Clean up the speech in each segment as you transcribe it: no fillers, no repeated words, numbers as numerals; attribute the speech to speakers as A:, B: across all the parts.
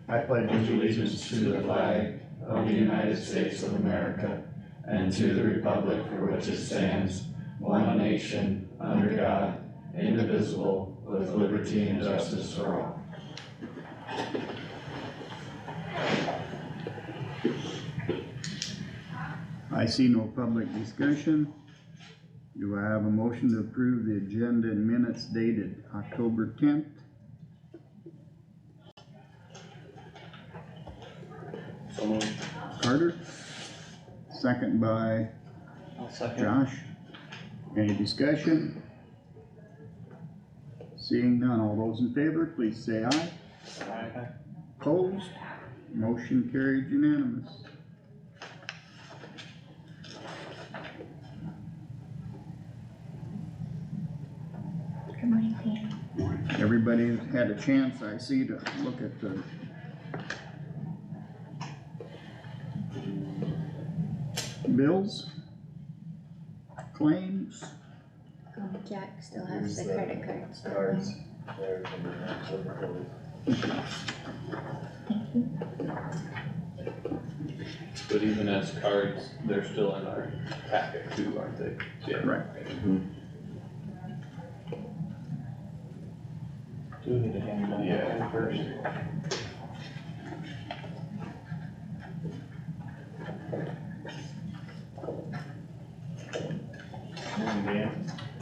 A: I pledge allegiance to the flag of the United States of America and to the republic for which it stands, one nation, under God, indivisible, with liberty and justice for all.
B: I see no public discussion. Do I have a motion to approve the agenda and minutes dated October 10th?
C: So moved.
B: Carter, second by
C: I'll second.
B: Josh. Any discussion? Seeing none, all those in favor, please say aye.
C: Aye.
B: Opposed? Motion carried unanimous.
D: Good morning, Pam.
B: Everybody has had a chance, I see, to look at the bills, claims.
D: Jack still has the credit cards.
A: Cards. There's the
D: Thank you.
C: But even as cards, they're still in our packet too, aren't they? Yeah.
B: Correct.
C: Do we need to hand that
A: Yeah.
C: out first?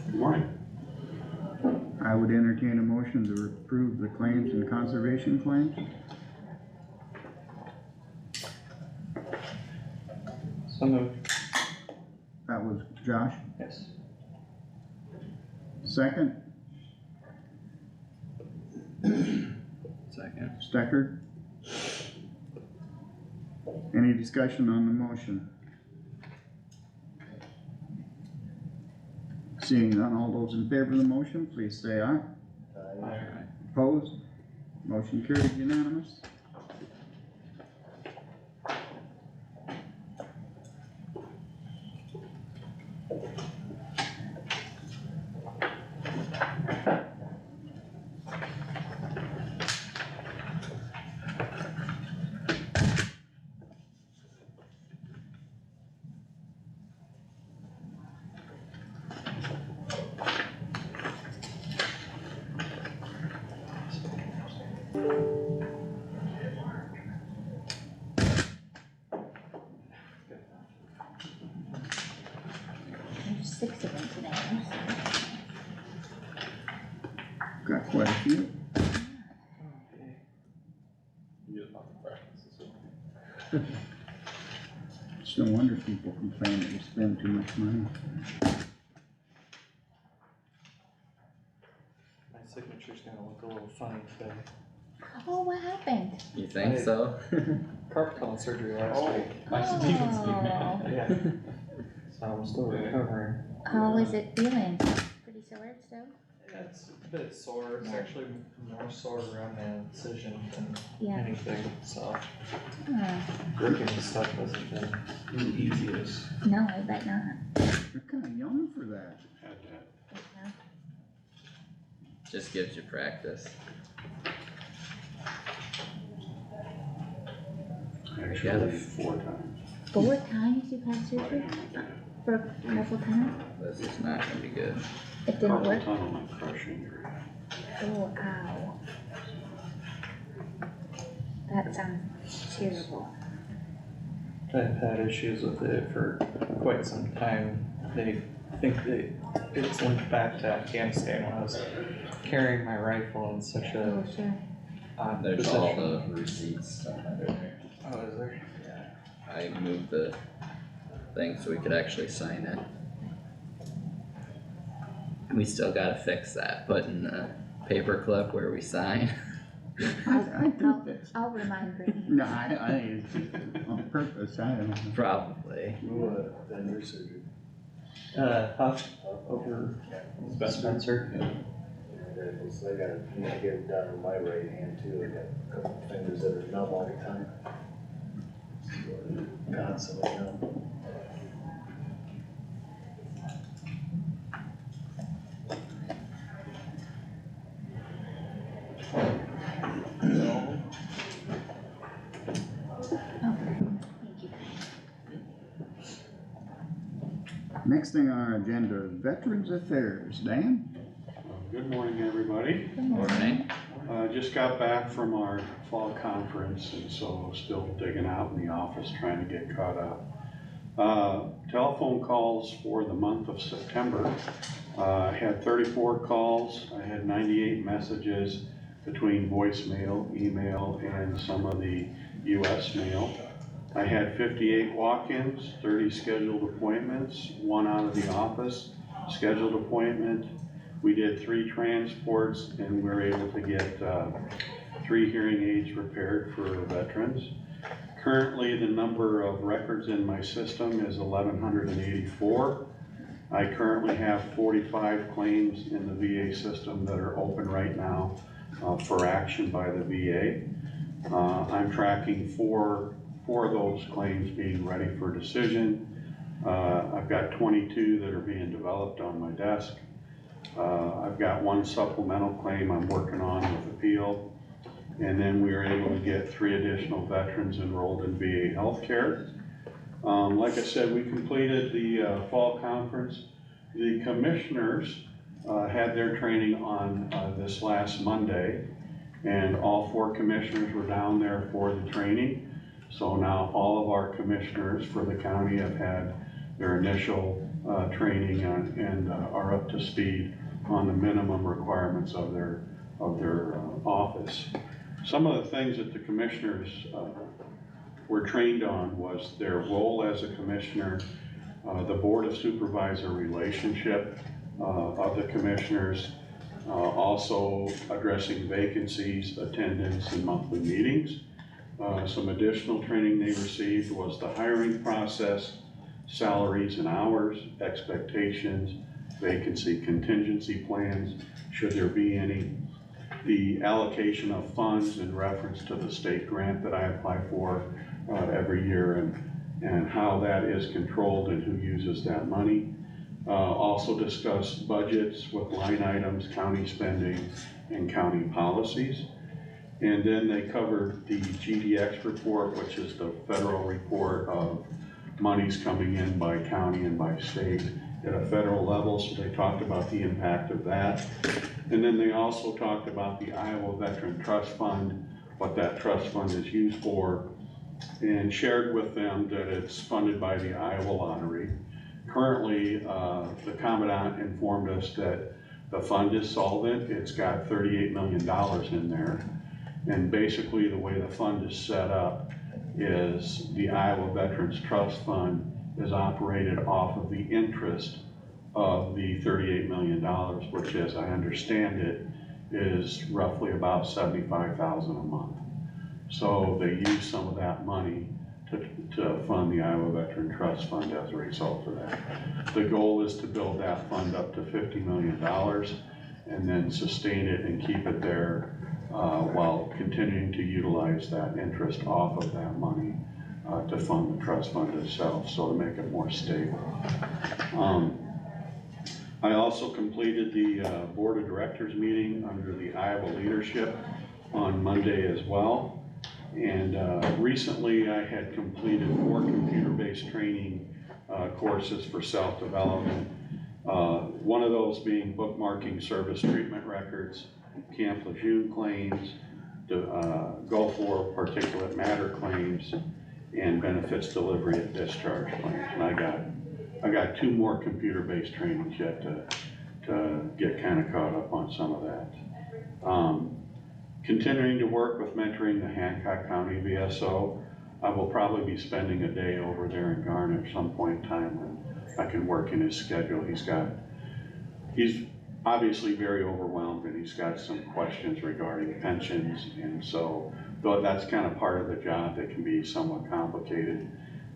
A: Good morning.
B: I would entertain a motion to approve the claims and conservation claims.
C: So moved.
B: That was Josh.
C: Yes.
B: Second,
C: Second.
B: Stecker. Any discussion on the motion? Seeing none, all those in favor of the motion, please say aye.
C: Aye.
B: Opposed? Motion carried unanimous.
D: There's 6 of them today.
B: Got quite a few.
C: You just want the preferences.
B: It's no wonder people complain that we spend too much money.
C: My signature's gonna look a little funny today.
D: Oh, what happened?
E: You think
C: Hey.
E: so?
C: Carpal tunnel surgery last week.
D: Oh.
C: Yeah. So I'm still recovering.
D: How is it feeling? Pretty sore still?
C: Yeah, it's a bit sore. It's actually more sore around the incision than
D: Yeah.
C: anything, so
D: Oh,
C: gripping stuff hasn't been the easiest.
D: no, I bet not.
B: You're kinda young for that.
D: Yeah.
E: Just gives you practice.
A: Actually, 4 times.
D: 4 times you've had surgery? For carpal tunnel?
E: This is not gonna be good.
D: It didn't work?
A: tunnel and crush injury.
D: Oh, ow. That sounds terrible.
C: I've had issues with it for quite some time. They think that it's linked back to Afghanistan when I was carrying my rifle in such a
D: Oh, sure.
C: odd
E: There's all
C: position.
E: the receipts under there.
C: Oh, is there?
E: Yeah. I moved the thing so we could actually sign it. We still gotta fix that, putting the paper clip where we sign.
B: I think that's,
D: I'll remind Brittany.
B: no, I think it's just on purpose, I don't know.
E: Probably.
A: Who, done your surgery?
C: Huff over Spencer.
A: So I gotta get it done with my right hand too. I got a couple fingers that are numb all the time. Constantly numb.
B: Next thing on our agenda, Veterans Affairs. Dan?
F: Good morning, everybody.
E: Morning.
F: Just got back from our fall conference, and so still digging out in the office trying to get caught up. Telephone calls for the month of September. I had 34 calls. I had 98 messages between voicemail, email, and some of the US mail. I had 58 walk-ins, 30 scheduled appointments, 1 out of the office scheduled appointment. We did 3 transports, and we were able to get 3 hearing aids repaired for veterans. Currently, the number of records in my system is 1,184. I currently have 45 claims in the VA system that are open right now for action by the VA. I'm tracking four of those claims being ready for decision. I've got 22 that are being developed on my desk. I've got 1 supplemental claim I'm working on with appeal. And then we were able to get 3 additional veterans enrolled in VA healthcare. Like I said, we completed the fall conference. The commissioners had their training on this last Monday, and all 4 commissioners were down there for the training. So now all of our commissioners for the county have had their initial training and are up to speed on the minimum requirements of their office. Some of the things that the commissioners were trained on was their role as a commissioner, the Board of Supervisor relationship of the commissioners, also addressing vacancies, attendance, and monthly meetings. Some additional training they received was the hiring process, salaries and hours, expectations, vacancy contingency plans, should there be any, the allocation of funds in reference to the state grant that I apply for every year, and how that is controlled and who uses that money. Also discussed budgets with line items, county spending, and county policies. And then they covered the GDX report, which is the federal report of monies coming in by county and by state at a federal level. So they talked about the impact of that. And then they also talked about the Iowa Veteran Trust Fund, what that trust fund is used for, and shared with them that it's funded by the Iowa Lottery. Currently, the Commandant informed us that the fund is solvent. It's got $38 million in there. And basically the way the fund is set up is the Iowa Veterans Trust Fund is operated off of the interest of the $38 million, which, as I understand it, is roughly about $75,000 a month. So they use some of that money to fund the Iowa Veteran Trust Fund as a result of that. The goal is to build that fund up to $50 million and then sustain it and keep it there while continuing to utilize that interest off of that money to fund the trust fund itself, so to make it more stable. I also completed the Board of Directors meeting under the Iowa leadership on Monday as well. And recently I had completed 4 computer-based training courses for self-development. One of those being bookmarking service treatment records, Camp Lejeune claims, Gulf War particulate matter claims, and benefits delivery at discharge claims. And I got 2 more computer-based trainings yet to get kind of caught up on some of that. Continuing to work with mentoring the Hancock County VSO. I will probably be spending a day over there in Garnet at some point in time when I can work in his schedule. He's obviously very overwhelmed, and he's got some questions regarding pensions, and so, though that's kind of part of the job that can be somewhat complicated.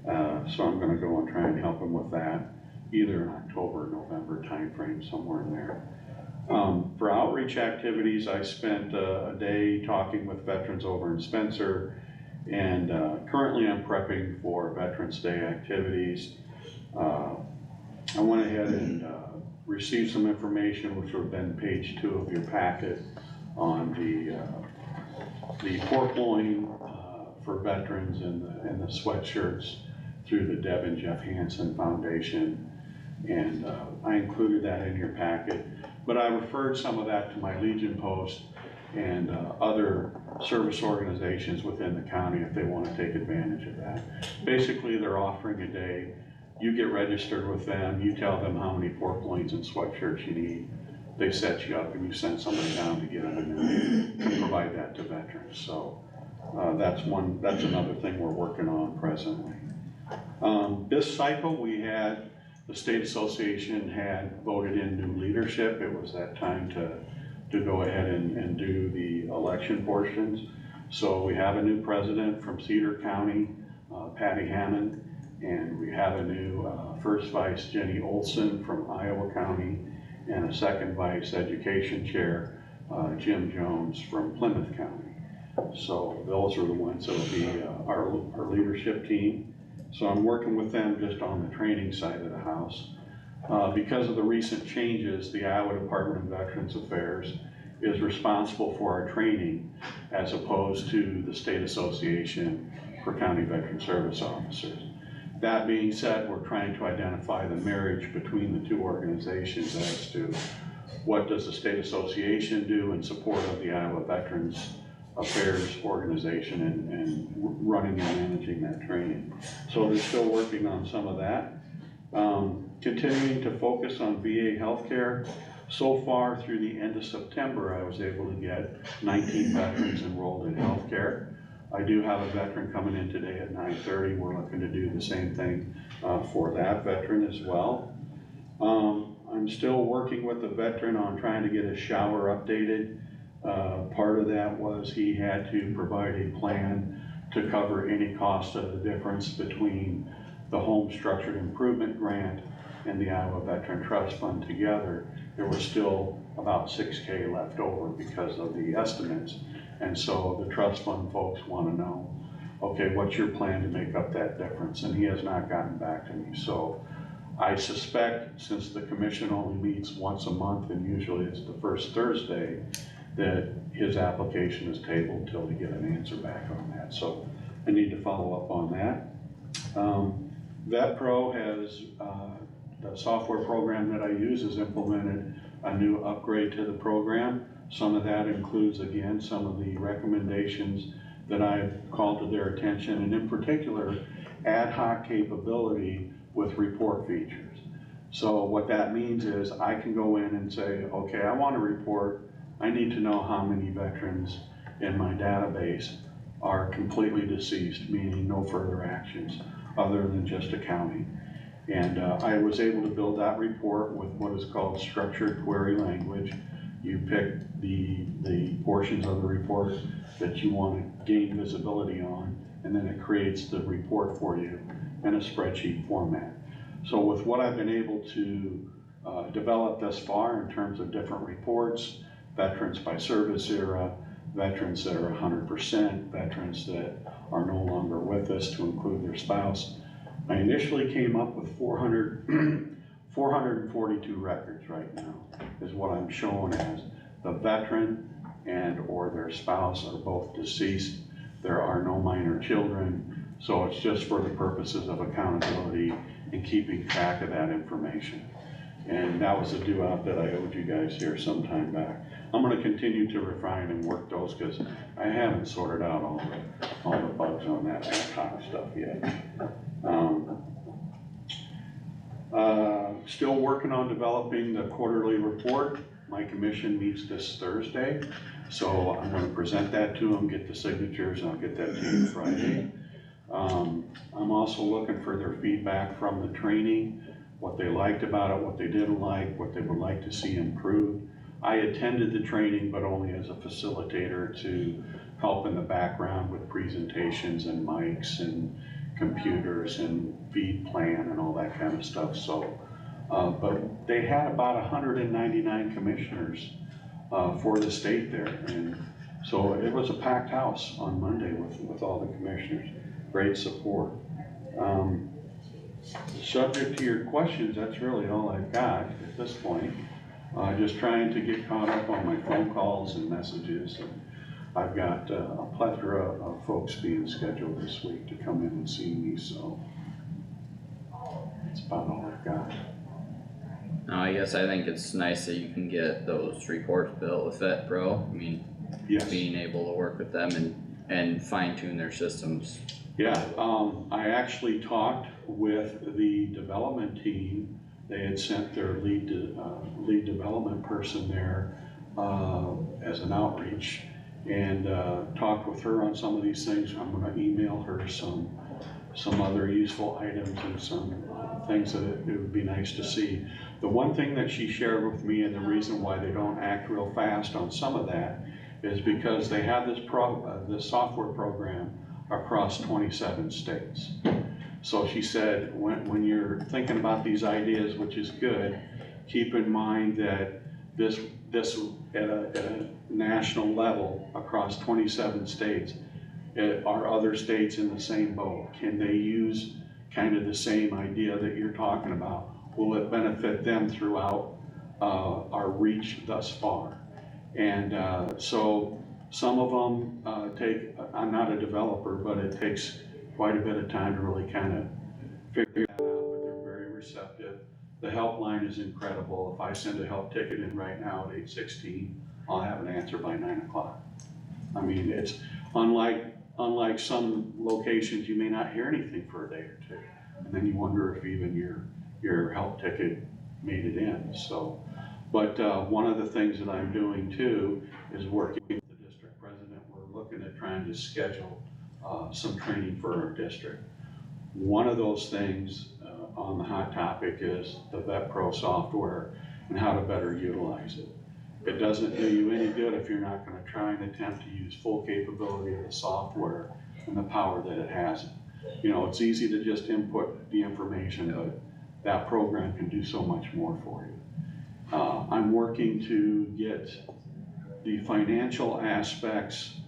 F: So I'm gonna go and try and help him with that, either in October or November timeframe, somewhere in there. For outreach activities, I spent a day talking with veterans over in Spencer, and currently I'm prepping for Veterans Day activities. I went ahead and received some information, which would have been page 2 of your packet, on the pork loin for veterans and the sweatshirts through the Deb and Jeff Hansen Foundation. And I included that in your packet, but I referred some of that to my Legion post and other service organizations within the county if they want to take advantage of that. Basically, they're offering a day. You get registered with them, you tell them how many pork loins and sweatshirts you need. They set you up and you send somebody down to get them and then provide that to veterans. So that's another thing we're working on presently. This cycle we had, the state association had voted in new leadership. It was that time to go ahead and do the election portions. So we have a new president from Cedar County, Patty Hammond, and we have a new first vice, Jenny Olson from Iowa County, and a second vice education chair, Jim Jones from Plymouth County. So those are the ones that will be our leadership team. So I'm working with them just on the training side of the house. Because of the recent changes, the Iowa Department of Veterans Affairs is responsible for our training as opposed to the State Association for County Veteran Service Officers. That being said, we're trying to identify the marriage between the two organizations as to what does the State Association do in support of the Iowa Veterans Affairs organization and running and managing that training. So they're still working on some of that. Continuing to focus on VA healthcare. So far through the end of September, I was able to get 19 veterans enrolled in healthcare. I do have a veteran coming in today at 9:30. We're looking to do the same thing for that veteran as well. I'm still working with the veteran on trying to get his shower updated. Part of that was he had to provide a plan to cover any cost of the difference between the Home Structured Improvement Grant and the Iowa Veteran Trust Fund together. There was still about $6K left over because of the estimates. And so the trust fund folks want to know, okay, what's your plan to make up that difference? And he has not gotten back to me. So I suspect, since the commission only meets once a month and usually it's the first Thursday, that his application is tabled until we get an answer back on that. So I need to follow up on that. VetPro has, the software program that I use has implemented a new upgrade to the program. Some of that includes, again, some of the recommendations that I've called to their attention, and in particular, ad hoc capability with report features. So what that means is I can go in and say, okay, I want to report, I need to know how many veterans in my database are completely deceased, meaning no further actions other than just accounting. And I was able to build that report with what is called structured query language. You pick the portions of the report that you want to gain visibility on, and then it creates the report for you in a spreadsheet format. So with what I've been able to develop thus far in terms of different reports, veterans by service era, veterans that are 100%, veterans that are no longer with us to include their spouse, I initially came up with 442 records right now is what I'm showing as the veteran and or their spouse are both deceased. There are no minor children. So it's just for the purposes of accountability and keeping track of that information. And that was a due out that I owed you guys here some time back. I'm going to continue to refine and work those because I haven't sorted out all the bugs on that ad hoc stuff yet. Still working on developing the quarterly report. My commission meets this Thursday, so I'm going to present that to them, get the signatures, and I'll get that to you Friday. I'm also looking for their feedback from the training, what they liked about it, what they didn't like, what they would like to see improved. I attended the training, but only as a facilitator to help in the background with presentations and mics and computers and feed plan and all that kind of stuff. So, but they had about 199 commissioners for the state there. And so it was a packed house on Monday with all the commissioners. Great support. Subject to your questions, that's really all I've got at this point. Just trying to get caught up on my phone calls and messages. And I've got a plethora of folks being scheduled this week to come in and see me, so that's about all I've got.
E: I guess I think it's nice that you can get those reports built with Vet Pro, I mean,
F: Yes.
E: being able to work with them and fine tune their systems.
F: Yeah, I actually talked with the development team. They had sent their lead development person there, as an outreach, and, talked with her on some of these things. I'm gonna email her some other useful items and some things that it would be nice to see. The one thing that she shared with me, and the reason why they don't act real fast on some of that, is because they have this software program across 27 states. So she said, when you're thinking about these ideas, which is good, keep in mind that this at a national level across 27 states, are other states in the same boat? Can they use kind of the same idea that you're talking about? Will it benefit them throughout our reach thus far? And so some of them I'm not a developer, but it takes quite a bit of time to really kind of figure that out, but they're very receptive. The helpline is incredible. If I send a help ticket in right now at 8:16, I'll have an answer by 9 o'clock. I mean, it's unlike some locations, you may not hear anything for a day or two. And then you wonder if even your help ticket made it in, so. But one of the things that I'm doing too is working with the district president. We're looking at trying to schedule some training for our district. One of those things on the hot topic is the Vet Pro software and how to better utilize it. It doesn't do you any good if you're not gonna try and attempt to use full capability of the software and the power that it has. You know, it's easy to just input the information, but that program can do so much more for you. I'm working to get the financial aspects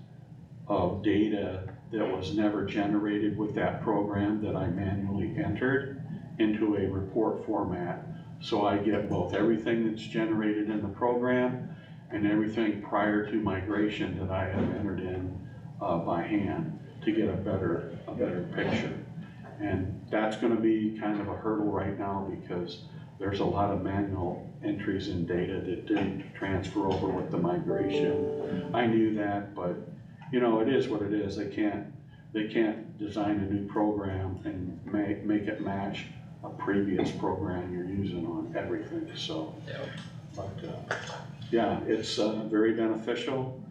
F: of data that was never generated with that program that I manually entered into a report format. So I get both everything that's generated in the program and everything prior to migration that I have entered in by hand to get a better picture. And that's gonna be kind of a hurdle right now because there's a lot of manual entries in data that didn't transfer over with the migration. I knew that, but you know, it is what it is. They can't design a new program and make it match a previous program you're using on everything, so.
E: Yep.
F: But, yeah, it's very beneficial.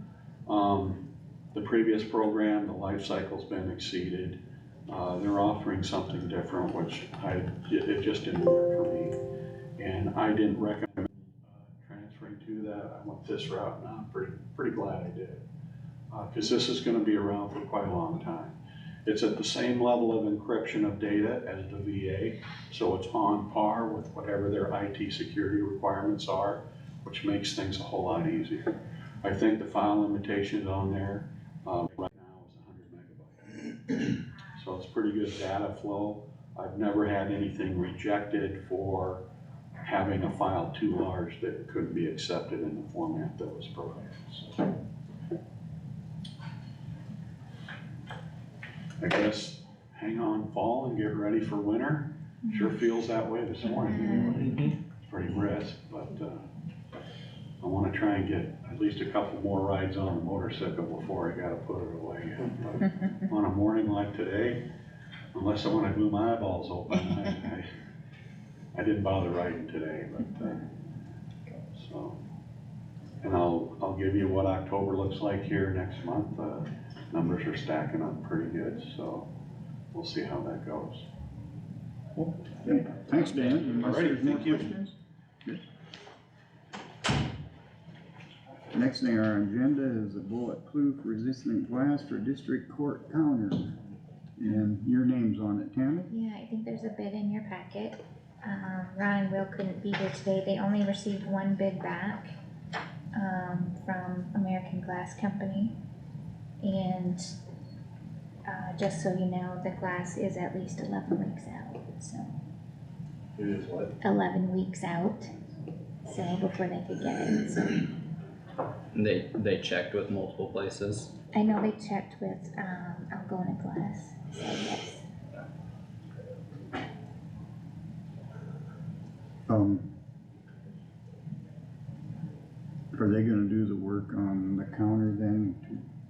F: The previous program, the life cycle's been exceeded. They're offering something different, which it just didn't work for me. And I didn't recommend transferring to that. I went this route, and I'm pretty glad I did. Because this is gonna be around for quite a long time. It's at the same level of encryption of data as the VA, so it's on par with whatever their IT security requirements are, which makes things a whole lot easier. I think the file limitations on there right now is 100 megabytes. So it's pretty good data flow. I've never had anything rejected for having a file too large that couldn't be accepted in the format that was provided. So. I guess hang on fall and get ready for winter. Sure feels that way this morning anyway. It's pretty brisk, but I wanna try and get at least a couple more rides on the motorcycle before I gotta put it away. But on a morning like today, unless I wanna glue my eyeballs open, I didn't bother riding today, but so. And I'll give you what October looks like here next month. Numbers are stacking up pretty good, so we'll see how that goes.
B: Okay. Thanks, Dan. Unless
F: All right,
B: there's more
F: thank you.
B: questions? Good. Next thing on our agenda is a bulletproof resistant glass for district court counter. And your name's on it, Tammy?
D: Yeah, I think there's a bid in your packet. Ron and Will couldn't be here today. They only received one bid back, from American Glass Company. And, just so you know, the glass is at least 11 weeks out, so.
A: It is what?
D: 11 weeks out, so before they could get it, so.
E: They checked with multiple places.
D: I know they checked with, Algona Glass, so yes.
B: Are they gonna do the work on the counter then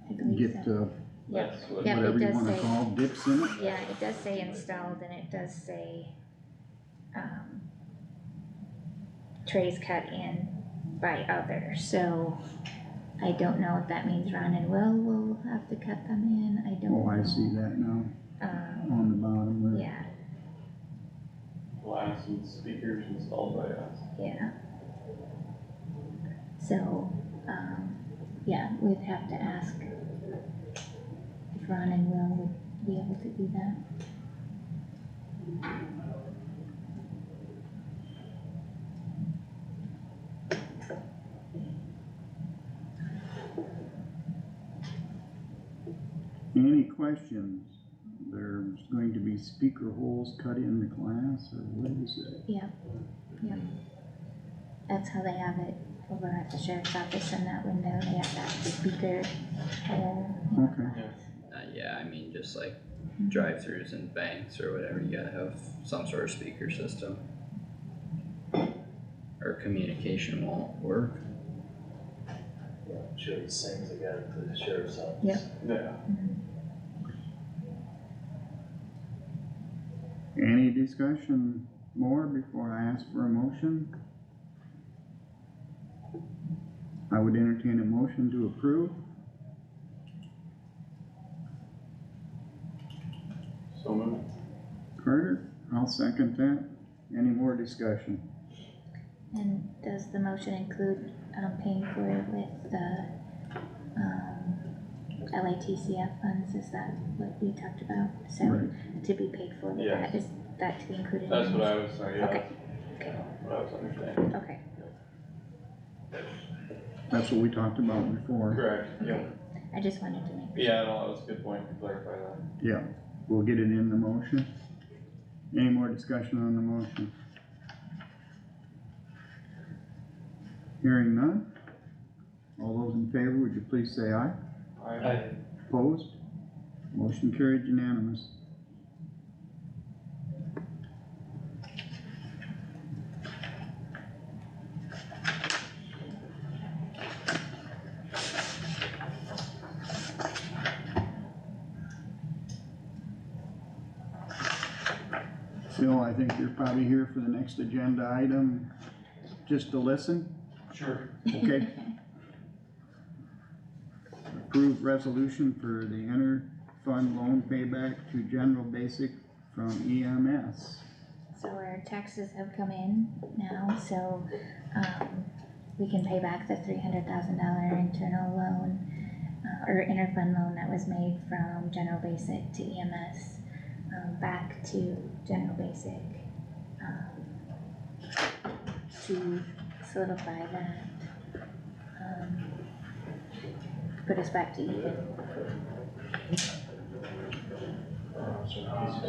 D: I
B: to
D: believe
B: get,
D: so. Yep,
A: That's what,
D: Yep, it
B: whatever you
D: does
B: wanna
D: say-
B: call dips in it?
D: yeah, it does say installed and it does say, trays cut in by others, so I don't know if that means Ron and will have to cut them in, I don't know.
B: Oh, I see that now, on the bottom there.
D: Yeah,
A: glass and speakers installed by us.
D: yeah. So, yeah, we'd have to ask if Ron and Will would be able to do that.
B: Any questions? There's going to be speaker holes cut in the glass, or what is it?
D: Yep. That's how they have it over at the sheriff's office in that window, they have that speaker hole.
B: Okay,
E: Yeah, I mean, just like drive-throughs and banks or whatever, you gotta have some sort of speaker system. Or communication won't work.
G: Should be the same as they got at the sheriff's office.
D: Yep.
A: Yeah.
B: any discussion more before I ask for a motion? I would entertain a motion to approve.
A: So moved.
B: Carter, I'll second that. Any more discussion?
D: And does the motion include, paying for it with the, LATCF funds, is that what we talked about? So,
B: Right.
D: to be paid for with
A: Yes.
D: that, is that to be included in
A: That's
D: the
A: what I
D: motion?
A: was saying, yeah.
D: Okay.
A: What I was understanding.
D: Okay,
B: That's what we talked about before.
A: Correct, yeah.
D: I just wanted to make,
A: Yeah, no, that was a good point to clarify that.
B: Yeah, we'll get it in the motion. Any more discussion on the motion? Hearing none? All those in favor, would you please say aye?
A: I,
B: Opposed? Motion carried unanimous. Phil, I think you're probably here for the next agenda item, just to listen,
A: sure.
B: okay? Approved resolution for the inter-fund loan payback to general basic from EMS.
D: so our taxes have come in now, so, we can pay back the $300,000 internal loan, or interfund loan that was made from general basic to EMS, back to general basic, to solidify that, put us back to even.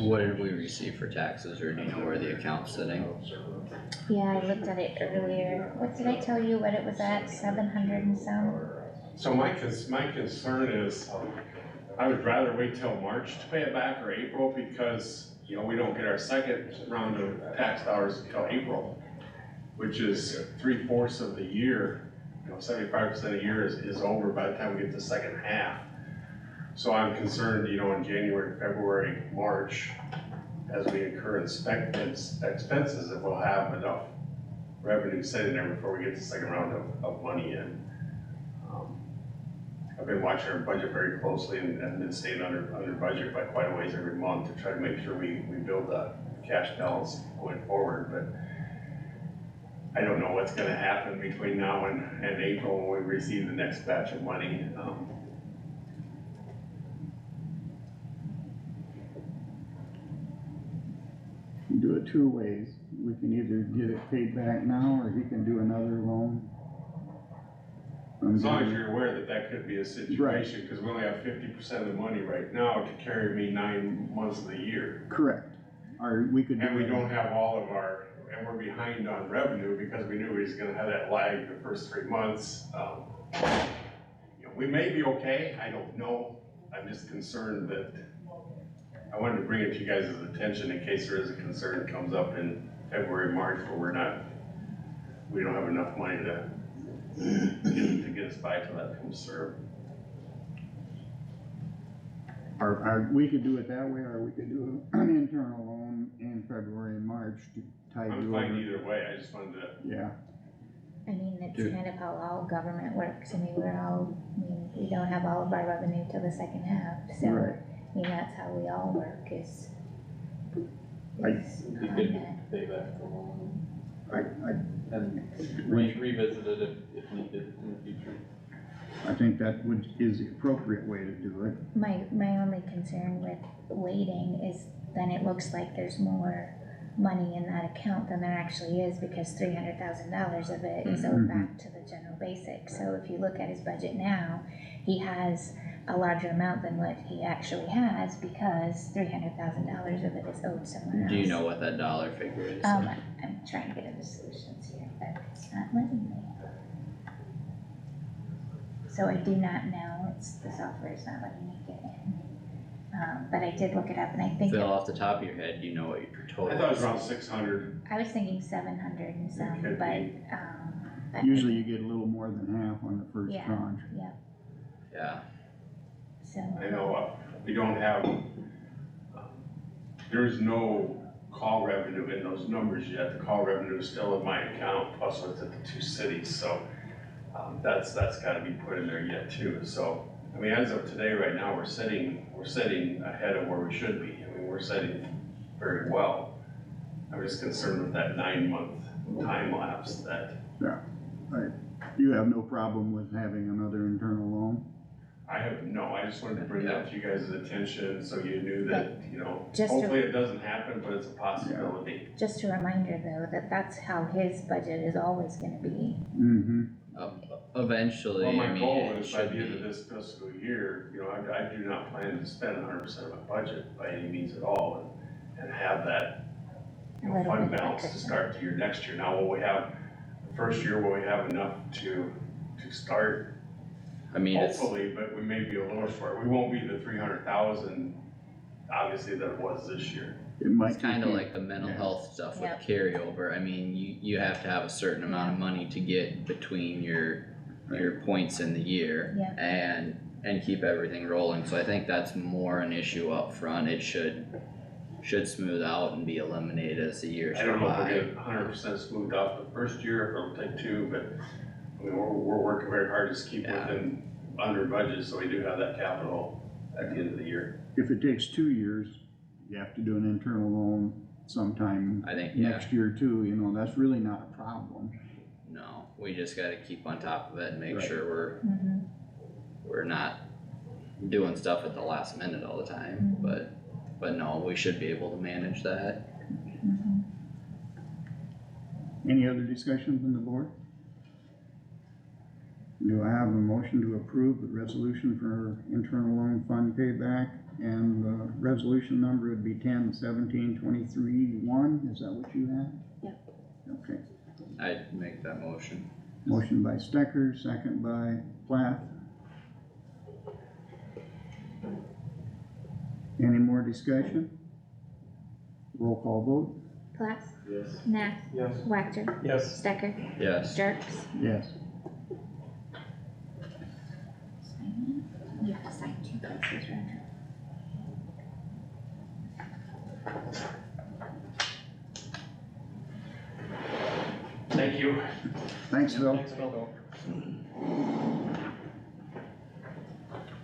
E: What did we receive for taxes, or do you know where the account's sitting?
D: Yeah, I looked at it earlier, what did I tell you what it was at, 700 and some?
H: So my concern is, I would rather wait till March to pay it back or April, because, you know, we don't get our second round of tax dollars until April, which is 3/4 of the year. You know, 75% of the year is over by the time we get to the second half. So I'm concerned, you know, in January, February, March, as we incur expenses, if we'll have enough revenue sitting there before we get the second round of money in. I've been watching our budget very closely and been staying under budget by quite a ways every month to try to make sure we build a cash balance going forward, but I don't know what's gonna happen between now and April when we receive the next batch of money.
B: We do it two ways. We can either get it paid back now, or he can do another loan.
H: As long as you're aware that that could be a situation, because we only have 50% of the money right now to carry me 9 months of the year.
B: Correct. Or we could do.
H: And we don't have all of our, and we're behind on revenue because we knew we was gonna have that lag the first 3 months. You know, we may be okay, I don't know. I'm just concerned that, I wanted to bring it to you guys' attention in case there is a concern that comes up in February, March, where we don't have enough money to to get us by till that comes through.
B: We could do it that way, or we could do an internal loan in February and March to tide
H: I'm
B: you
H: fine
B: over.
H: either way, I just wanted to,
B: Yeah,
D: I mean, it's
E: Dude.
D: kind of how all government works, I mean, we don't have all of our revenue till the second half, so,
B: Right.
D: I mean, that's how we all work is.
B: I-
G: It'd be good to pay back the loan
B: I
G: and revisit it if needed in the future.
B: think that is the appropriate way to do it.
D: My only concern with waiting is then it looks like there's more money in that account than there actually is, because $300,000 of it is owed back to the general basic. So if you look at his budget now, he has a larger amount than what he actually has, because $300,000 of it is owed somewhere else.
E: Do you know what that dollar figure is?
D: I'm trying to get into solutions here, but it's not letting me. So I do not know, the software is not letting me get in. But I did look it up, and I think,
E: Phil, off the top of your head, do you know what your total?
H: I thought it was around 600.
D: I was thinking 700 and some,
H: It could
D: but,
H: be.
D: but.
B: Usually you get a little more than half on the first
D: Yeah.
B: tranche.
E: Yeah,
D: So,
H: I know, we don't have, there's no call revenue in those numbers yet, the call revenue is still in my account, plus what's at the two cities, so. That's gotta be put in there yet too, so, I mean, as of today, right now, we're sitting ahead of where we should be, I mean, we're sitting very well. I'm just concerned with that 9-month time lapse that,
B: You have no problem with having another internal loan?
H: I just wanted to bring that to you guys' attention, so you knew that,
D: Just to-
H: hopefully it doesn't happen, but it's a possibility.
D: just a reminder though, that's how his budget is always gonna be.
B: Mm-hmm.
E: eventually,
H: Well,
E: I
H: my
E: mean,
H: goal
E: it
H: is by
E: should
H: the end of
E: be,
H: this fiscal year, I do not plan to spend 100% of my budget by any means at all, and have that,
D: A little
H: fund
D: bit of
H: balance to
D: cushion.
H: start the year next year. Now, will we have, the first year, will we have enough to start?
E: I mean, it's,
H: Hopefully, but we may be a little short, we won't be the 300,000, obviously, that it was this year.
B: It might.
E: it's kinda like the mental health stuff with
D: Yep.
E: carryover, I mean, you have to have a certain amount of money to get between your points in the year.
D: Yeah.
E: And keep everything rolling, so I think that's more an issue up front. It should smooth out and be eliminated as the years
H: I
E: go
H: don't know if we'll
E: by.
H: get it 100% smoothed out the first year, if it'll take 2, but, I mean, we're working very hard to keep
E: Yeah.
H: within, under budget, so we do have that capital at the end of the year.
B: If it takes 2 years, you have to do an internal loan sometime
E: I think, yeah,
B: next year too, that's really not a problem.
E: no, we just gotta keep on top of it and make
B: Right.
E: sure
D: Mhm.
E: we're not doing stuff at the last minute all the time, but no, we should be able to manage that.
D: Mhm.
B: Any other discussion from the board? Do I have a motion to approve the resolution for internal loan fund payback? And the resolution number would be 10-17-23-1, is that what you have?
D: Yep.
B: Okay,
E: I'd make that motion.
B: motion by Stecker, second by Plath. Any more discussion? Roll call vote?
D: Plath,
G: Yes.
D: Nath,
G: Yes.
D: Wactor,
G: Yes.
D: Stecker,
E: Yes,
D: Jerks.
B: Yes.
D: Sign it. You have to sign 2 places, right?
H: Thank you.
B: Thanks, Phil.
C: Thanks, Phil.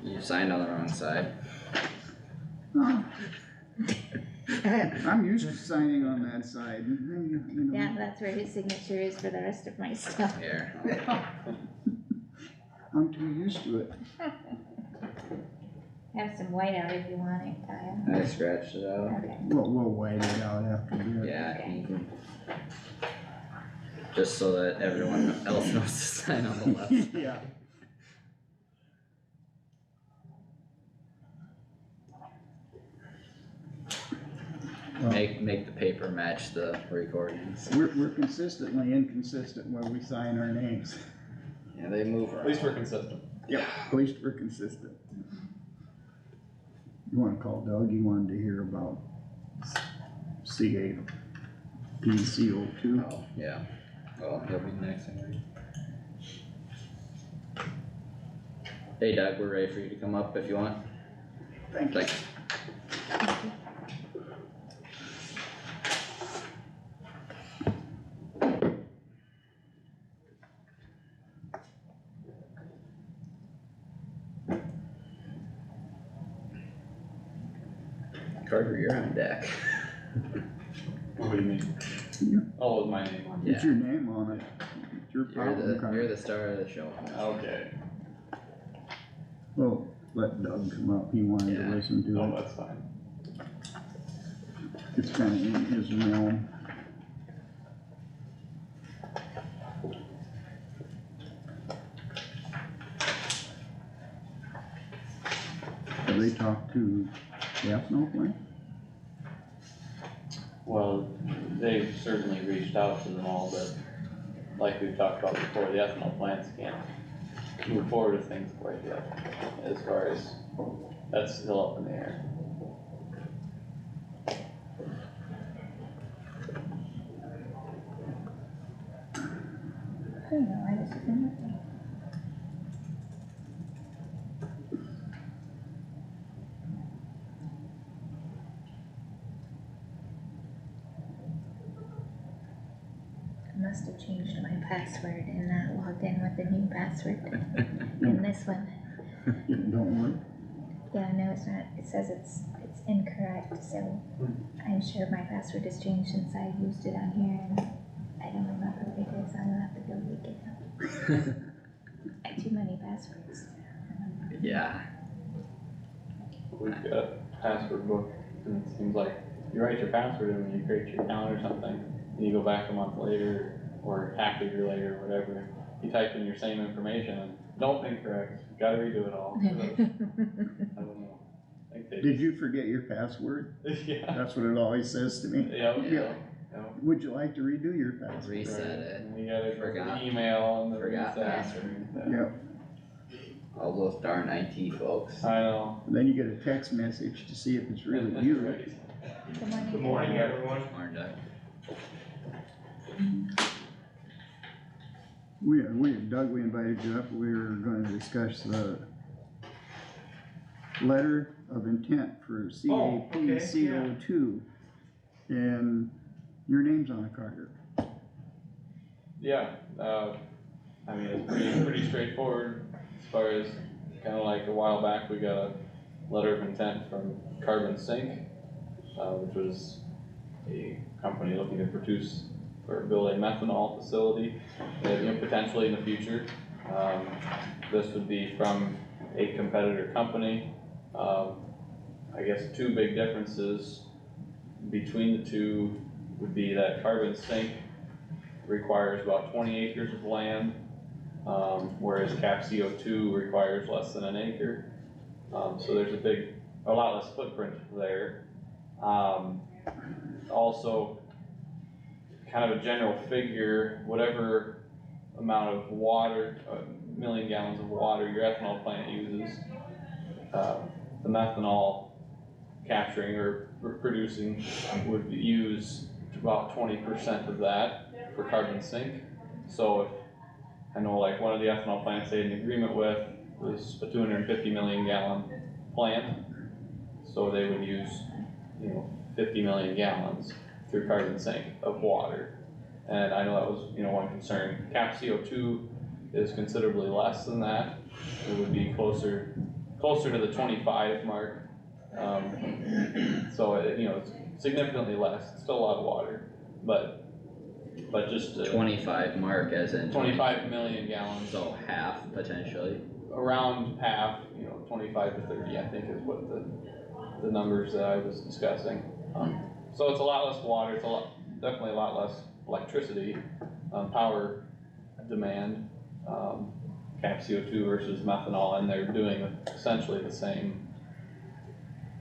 E: you signed on the wrong side.
B: Oh. I'm used to signing on that side,
D: Yeah, that's where his signature is for the rest of my stuff.
E: Here,
B: I'm too used to it.
D: Have some white out if you want it, Kyle.
E: I scratched it out.
D: Okay.
B: We'll wait it out after this.
E: Yeah, you can. Just so that everyone else knows to sign on the left.
B: Yeah. Well,
E: Make the paper match the recordings.
B: we're consistently inconsistent when we sign our names.
E: Yeah, they move
C: At least we're
E: around.
C: consistent.
B: Yep. At least we're consistent. You wanna call Doug, you wanted to hear about CAPCO2?
E: Oh, yeah. Well, he'll be next thing. Hey Doug, we're ready for you to come up if you want.
B: Thank you.
E: Thanks. Carter, you're on deck.
G: What do you mean? Oh, with my name on it.
B: It's your name on it. It's your problem,
E: You're
B: Carter.
E: the star of the show.
G: Okay,
B: Oh, let Doug come up, he wanted to
E: Yeah.
B: listen to
G: no,
B: it.
G: that's fine.
B: It's kinda in his realm. Have they talked to the ethanol plant?
G: Well, they've certainly reached out to them all, but like we've talked about before, the ethanol plants can't move forward with things quite yet. As far as, that's still up in the air.
D: I don't know why this isn't working. I must have changed my password and not logged in with the new password in this one.
B: It don't work?
D: Yeah, no, it's not, it says it's incorrect, so I'm sure my password has changed since I used it on here and I don't remember what it is, I'm gonna have to go look it up. I have too many passwords.
E: Yeah,
G: We've got a password book, and it seems like you write your password and when you create your account or something, and you go back a month later, or half a year later, or whatever, you type in your same information and, nope, incorrect, gotta redo it all. I don't know. I think they
B: Did you forget your password?
G: Yeah,
B: That's what it always says to me.
G: yeah,
B: Yeah.
G: yeah.
B: Would you like to redo your password?
E: reset
G: Right.
E: it.
G: And you gotta go
E: Forgot.
G: to email and then
E: Forgot
G: reset.
E: password.
B: Yeah,
E: All those darn IT folks.
G: I know.
B: then you get a text message to see if it's really you.
G: Right.
D: Good morning.
G: Good morning, everyone.
E: Morning, Doug.
B: Doug, we invited you up, we were gonna discuss the letter of intent for CAP CO2. And your name's on it, Carter.
G: Yeah, I mean, it's pretty straightforward as far as, kinda like a while back, we got a letter of intent from Carbon Sink, which was a company looking to produce or build a methanol facility, potentially in the future. This would be from a competitor company. I guess two big differences between the two would be that Carbon Sink requires about 20 acres of land, whereas Cap CO2 requires less than an acre. So there's a lot less footprint there. Also, kind of a general figure, whatever amount of water, million gallons of water your ethanol plant uses, the methanol capturing or producing would use about 20% of that for Carbon Sink. So if, I know like one of the ethanol plants they had an agreement with was a 250 million gallon plant, so they would use, 50 million gallons through Carbon Sink of water. And I know that was, one concern. Cap CO2 is considerably less than that. It would be closer to the 25 mark. So it's significantly less, it's still a lot of water, but just
E: 25 mark as in
G: 25 million gallons,
E: so half potentially.
G: around half, 25 to 30, I think is what the numbers that I was discussing. So it's a lot less water, it's definitely a lot less electricity, power demand, Cap CO2 versus methanol, and they're doing essentially the same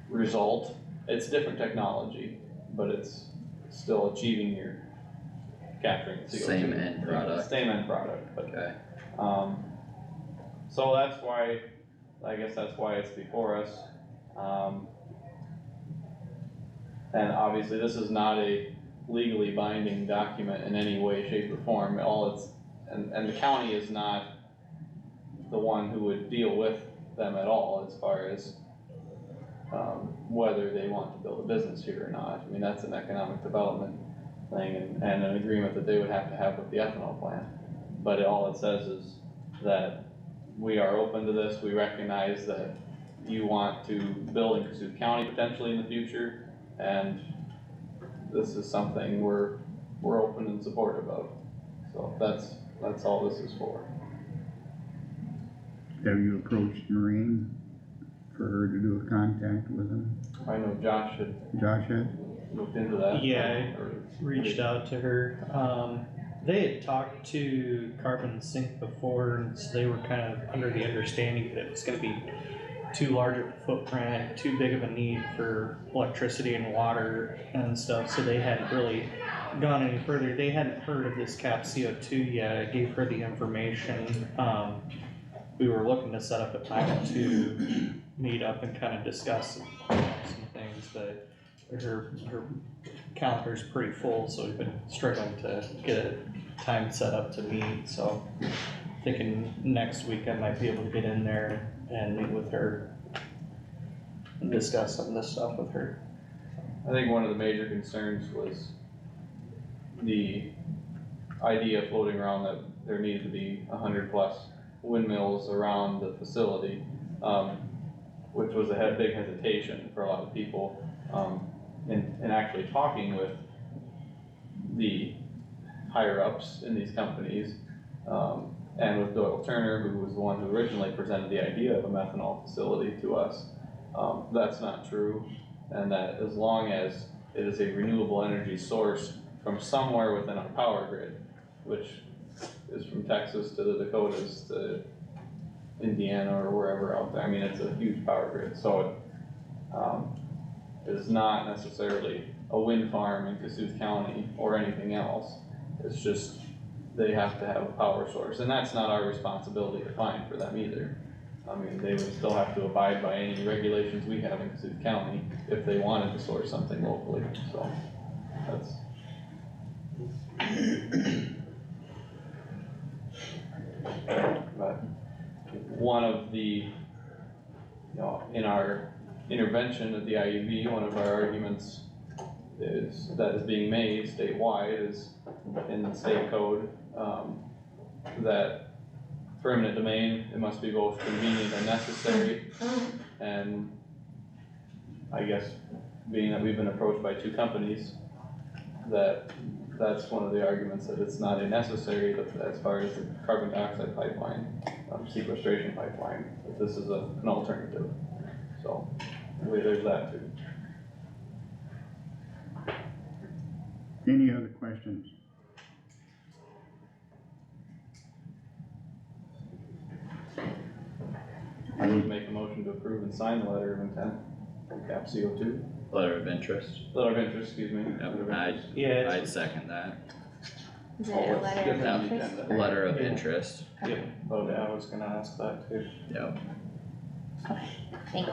G: result. It's different technology, but it's still achieving your capturing CO2.
E: Same end product.
G: Same end product, but,
E: Okay.
G: so that's why, I guess that's why it's before us. And obviously this is not a legally binding document in any way, shape or form. And the county is not the one who would deal with them at all as far as whether they want to build a business here or not. I mean, that's an economic development thing and an agreement that they would have to have with the ethanol plant. But all it says is that we are open to this, we recognize that you want to build in Kossuth County potentially in the future, and this is something we're open and supportive of. So that's all this is for.
B: Have you approached Maureen for her to do a contact with them?
G: I know Josh had
B: Josh had?
G: looked into that.
C: Yeah,
G: or
C: reached out to her. They had talked to Carbon Sink before, and so they were kind of under the understanding that it was gonna be too large of a footprint, too big of a need for electricity and water and stuff, so they hadn't really gone any further. They hadn't heard of this cap CO2 yet. I gave her the information. We were looking to set up a time to meet up and kind of discuss some things, but her calendar's pretty full, so we've been struggling to get a time set up to meet, so thinking next week I might be able to get in there and meet with her and discuss some of this stuff with her.
G: I think one of the major concerns was the idea floating around that there needed to be 100+ windmills around the facility, which was a big hesitation for a lot of people. And actually talking with the higher ups in these companies, and with Doyle Turner, who was the one who originally presented the idea of a methanol facility to us, that's not true. And that as long as it is a renewable energy source from somewhere within our power grid, which is from Texas to the Dakotas to Indiana or wherever out there, I mean, it's a huge power grid, so it is not necessarily a wind farm in Kossuth County or anything else. It's just they have to have a power source, and that's not our responsibility to find for them either. I mean, they would still have to abide by any regulations we have in Kossuth County if they wanted to source something locally, so that's. But one of the, in our intervention at the IUB, one of our arguments that is being made statewide is in the state code, that for eminent domain, it must be both convenient and necessary. And I guess being that we've been approached by 2 companies, that's one of the arguments, that it's not a necessary, but as far as the carbon dioxide pipeline, sequestration pipeline, that this is an alternative. So there's that too.
B: Any other questions?
G: I would make a motion to approve and sign the letter of intent from Cap CO2.
E: Letter of interest.
G: Letter of interest, excuse me.
E: Yep, I'd second that.
D: Is it a letter of
E: Yeah.
D: interest?
E: Letter of interest,
C: Yep, oh yeah, I was gonna ask that too.
E: yep.
D: Okay, thank you.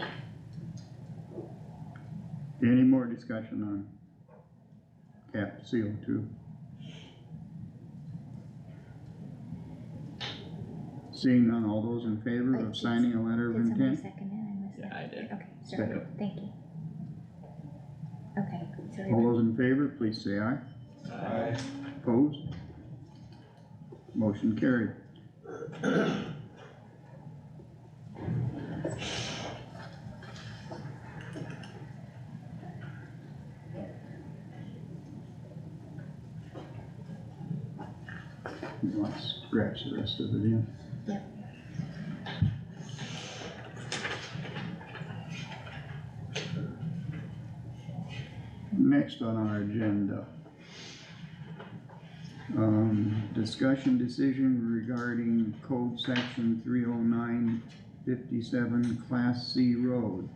B: Any more discussion on cap CO2? Seeing none, all those in favor of signing a letter of
D: Did somebody
B: intent?
D: second it? I missed
E: Yeah,
D: that.
E: I did.
D: Okay, sorry,
B: Second.
D: thank you. Okay, so
B: All those in favor, please say aye.
C: Aye.
B: Opposed? Motion carried. Let's scratch the rest of it in.
D: Yep.
B: Next on our agenda. Discussion decision regarding code section 30957 Class C road.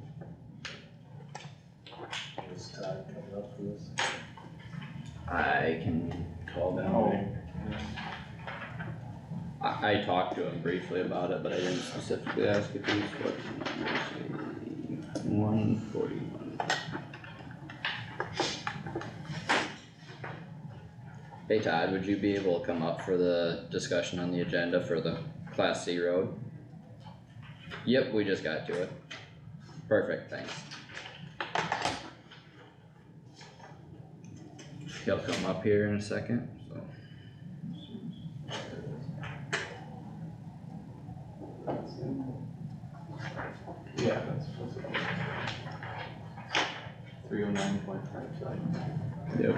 E: I can call down. I talked to him briefly about it, but I didn't specifically ask if he's what. 141. Hey Todd, would you be able to come up for the discussion on the agenda for the Class C road? Yep, we just got to it. Perfect, thanks. He'll come up here in a second, so.
G: Yeah, that's 309.57.
E: Yep.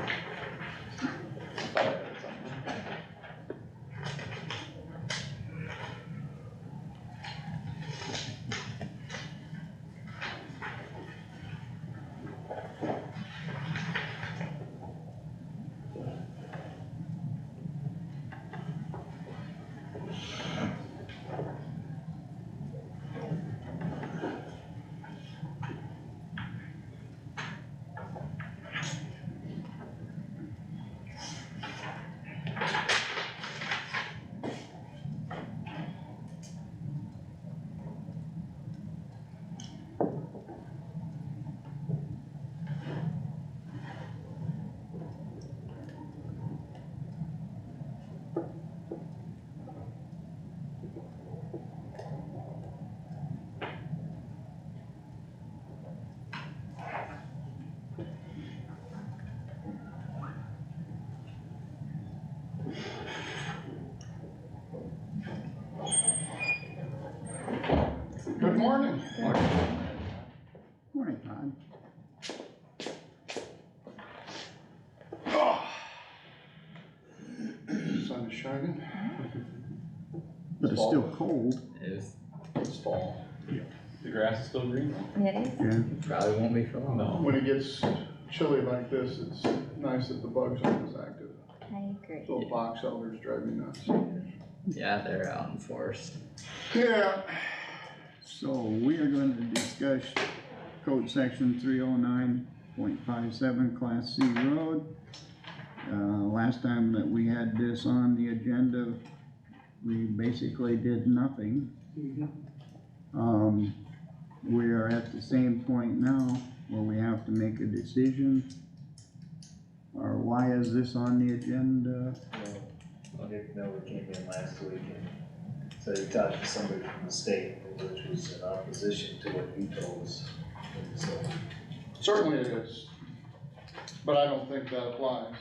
I: Good morning.
B: Morning, Todd.
I: Sun is shining.
B: But it's still cold.
G: It's fall. The grass is still green though.
D: It is.
B: Yeah.
E: Probably won't be for long.
G: No.
I: When it gets chilly like this, it's nice that the bugs aren't as active.
D: I agree.
I: Those box elders drive me nuts.
E: Yeah, they're out in force.
I: Yeah.
B: So we are going to discuss code section 309.57 Class C road. Last time that we had this on the agenda, we basically did nothing. We are at the same point now where we have to make a decision. Or why is this on the agenda?
J: Well, Nick Miller came in last week and said he talked to somebody from the state, which was in opposition to what you told us. And so,
I: Certainly it is, but I don't think that applies.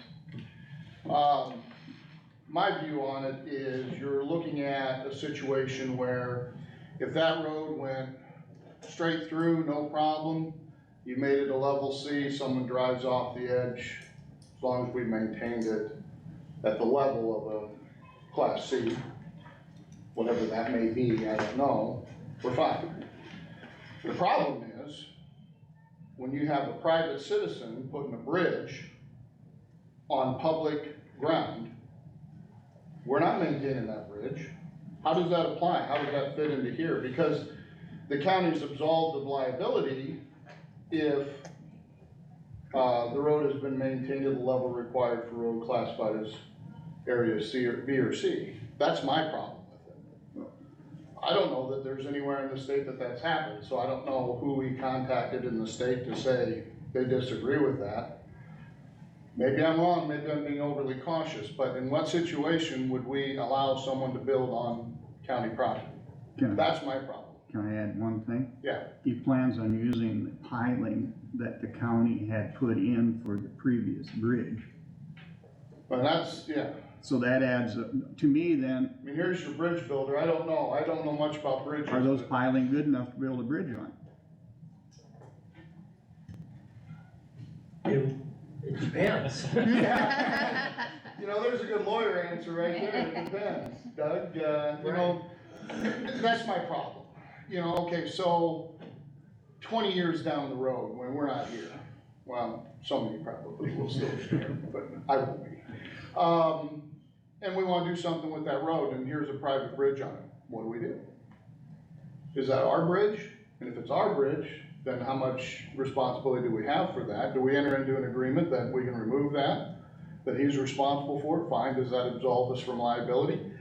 I: My view on it is you're looking at a situation where if that road went straight through, no problem, you made it a level C, someone drives off the edge, as long as we maintained it at the level of a Class C, whatever that may be, I don't know, we're fine. The problem is, when you have a private citizen putting a bridge on public ground, we're not maintaining that bridge. How does that apply? How does that fit into here? Because the county's absolved of liability if the road has been maintained at the level required for road classified as area C or B or C. That's my problem with it. I don't know that there's anywhere in the state that that's happened, so I don't know who we contacted in the state to say they disagree with that. Maybe I'm wrong, maybe I'm being overly cautious, but in what situation would we allow someone to build on county property? That's my problem.
B: Can I add one thing?
I: Yeah.
B: He plans on using the piling that the county had put in for the previous bridge.
I: But that's, yeah.
B: So that adds, to me then,
I: I mean, here's your bridge builder. I don't know much about bridges.
B: are those piling good enough to build a bridge on?
J: it depends.
I: You know, there's a good lawyer answer right there. It depends, Doug. You know, that's my problem. You know, okay, so 20 years down the road when we're not here, well, some of you probably will still be here, but I won't be. And we want to do something with that road, and here's a private bridge on it. What do we do? Is that our bridge? And if it's our bridge, then how much responsibility do we have for that? Do we enter into an agreement that we can remove that he's responsible for it? Fine. Does that absolve us from liability?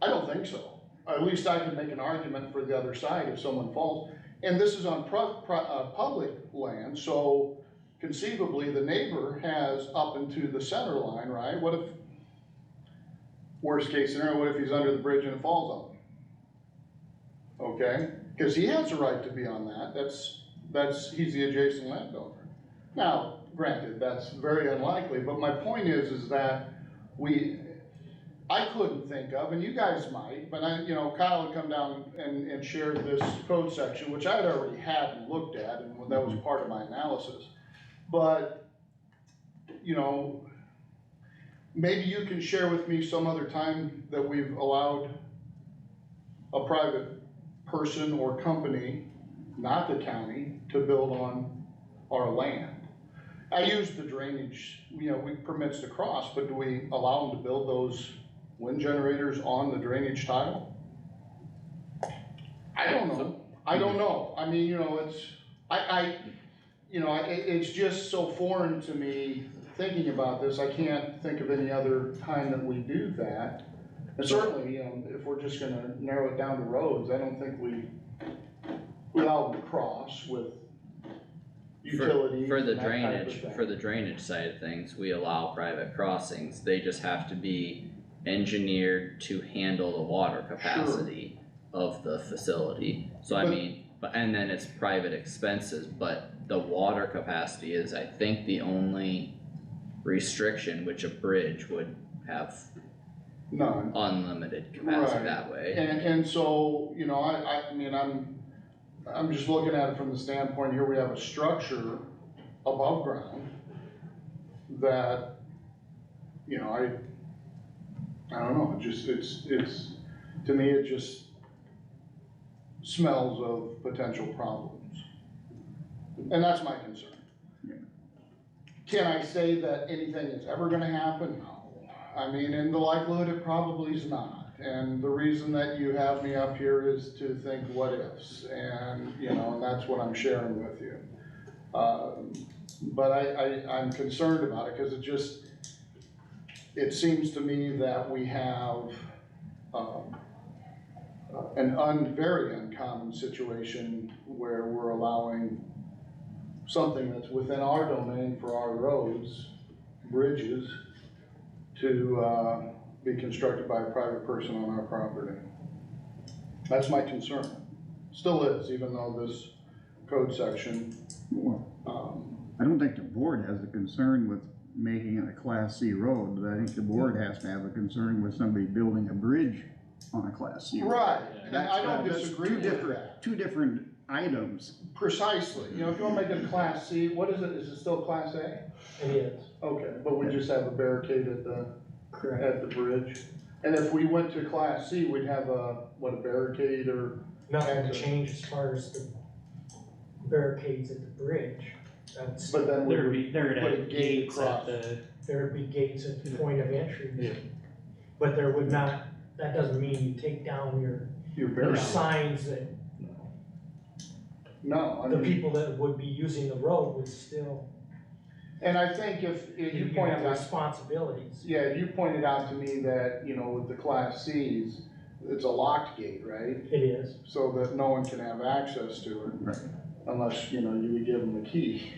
I: I don't think so. At least I can make an argument for the other side if someone falls. And this is on public land, so conceivably the neighbor has up into the center line, right? What if, worst case scenario, what if he's under the bridge and it falls on him? Okay, Cause he has a right to be on that, he's the adjacent landowner. Now, granted, that's very unlikely, but my point is that I couldn't think of, and you guys might, but Kyle would come down and share this code section, which I had already had and looked at, and that was part of my analysis. But, maybe you can share with me some other time that we've allowed a private person or company, not the county, to build on our land. I use the drainage, we permits to cross, but do we allow them to build those wind generators on the drainage tile? I don't know. I mean, it's just so foreign to me thinking about this. I can't think of any other time that we do that. And certainly, if we're just gonna narrow it down to roads, I don't think we allow them to cross with utilities.
E: For the
I: and that type of
E: drainage,
I: thing.
E: for the drainage side of things, we allow private crossings, they just have to be engineered to handle the water capacity of the facility. So I
I: But-
E: mean, and then it's private expenses, but the water capacity is, I think, the only restriction, which a bridge would have
I: None.
E: unlimited capacity
I: Right.
E: that way.
I: And so, I mean, I'm just looking at it from the standpoint, here we have a structure above ground that, I don't know, it's, to me, it just smells of potential problems. And that's my concern.
B: Yeah.
I: Can I say that anything is ever gonna happen? No. I mean, in the likelihood, it probably is not. And the reason that you have me up here is to think what ifs, and, and that's what I'm sharing with you. But I'm concerned about it, cause it seems to me that we have, an very uncommon situation where we're allowing something that's within our domain for our roads, bridges, to, be constructed by a private person on our property. That's my concern. Still is, even though this code section,
B: Well, I don't think the board has a concern with making it a Class C road, but I think the board has to have a concern with somebody building a bridge on a Class C road.
I: right, and
B: That's-
I: I don't
B: that's
I: disagree
B: two
I: with
B: different-
I: that.
B: Two different items.
I: Precisely, if you wanna make it a Class C, what is it, is it still Class A?
K: It is,
I: Okay, but we just have a barricade at the
K: correct.
I: bridge. And if we went to Class C, we'd have a barricade or?
K: Nothing to change as far as the barricades at the bridge. That's,
I: But then we would
C: There'd
I: put a
C: have
I: gate
C: gates at
I: across.
K: there'd be gates at the point of entry.
C: Yeah.
K: But there would not, that doesn't mean you take down your
I: Your barricade.
K: signs that
I: No, I
K: the
I: mean,
K: people that would be using the road would still,
I: and I think if you
K: you
I: point
K: have
I: out,
K: responsibilities.
I: yeah, you pointed out to me that, with the Class Cs, it's a locked gate, right?
K: It is,
I: So that no one can have access to it.
B: Right.
I: Unless, you would give them a key.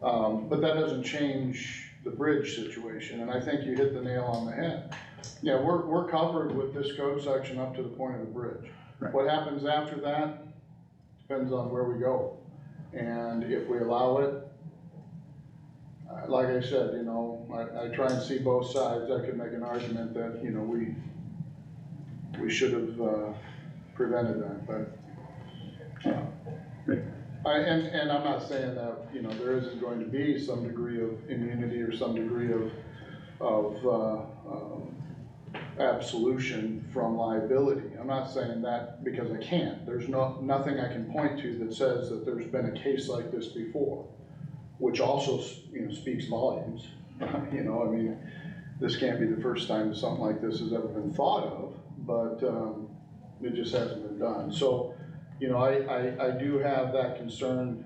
I: But that doesn't change the bridge situation, and I think you hit the nail on the head. Yeah, we're covered with this code section up to the point of the bridge.
B: Right.
I: What happens after that depends on where we go. And if we allow it, like I said, I try and see both sides. I could make an argument that, we should have, prevented that, but. And I'm not saying that, there isn't going to be some degree of immunity or some degree of absolution from liability. I'm not saying that because I can't. There's nothing I can point to that says that there's been a case like this before, which also, speaks volumes. I mean, this can't be the first time that something like this has ever been thought of, but, it just hasn't been done. So, I do have that concern,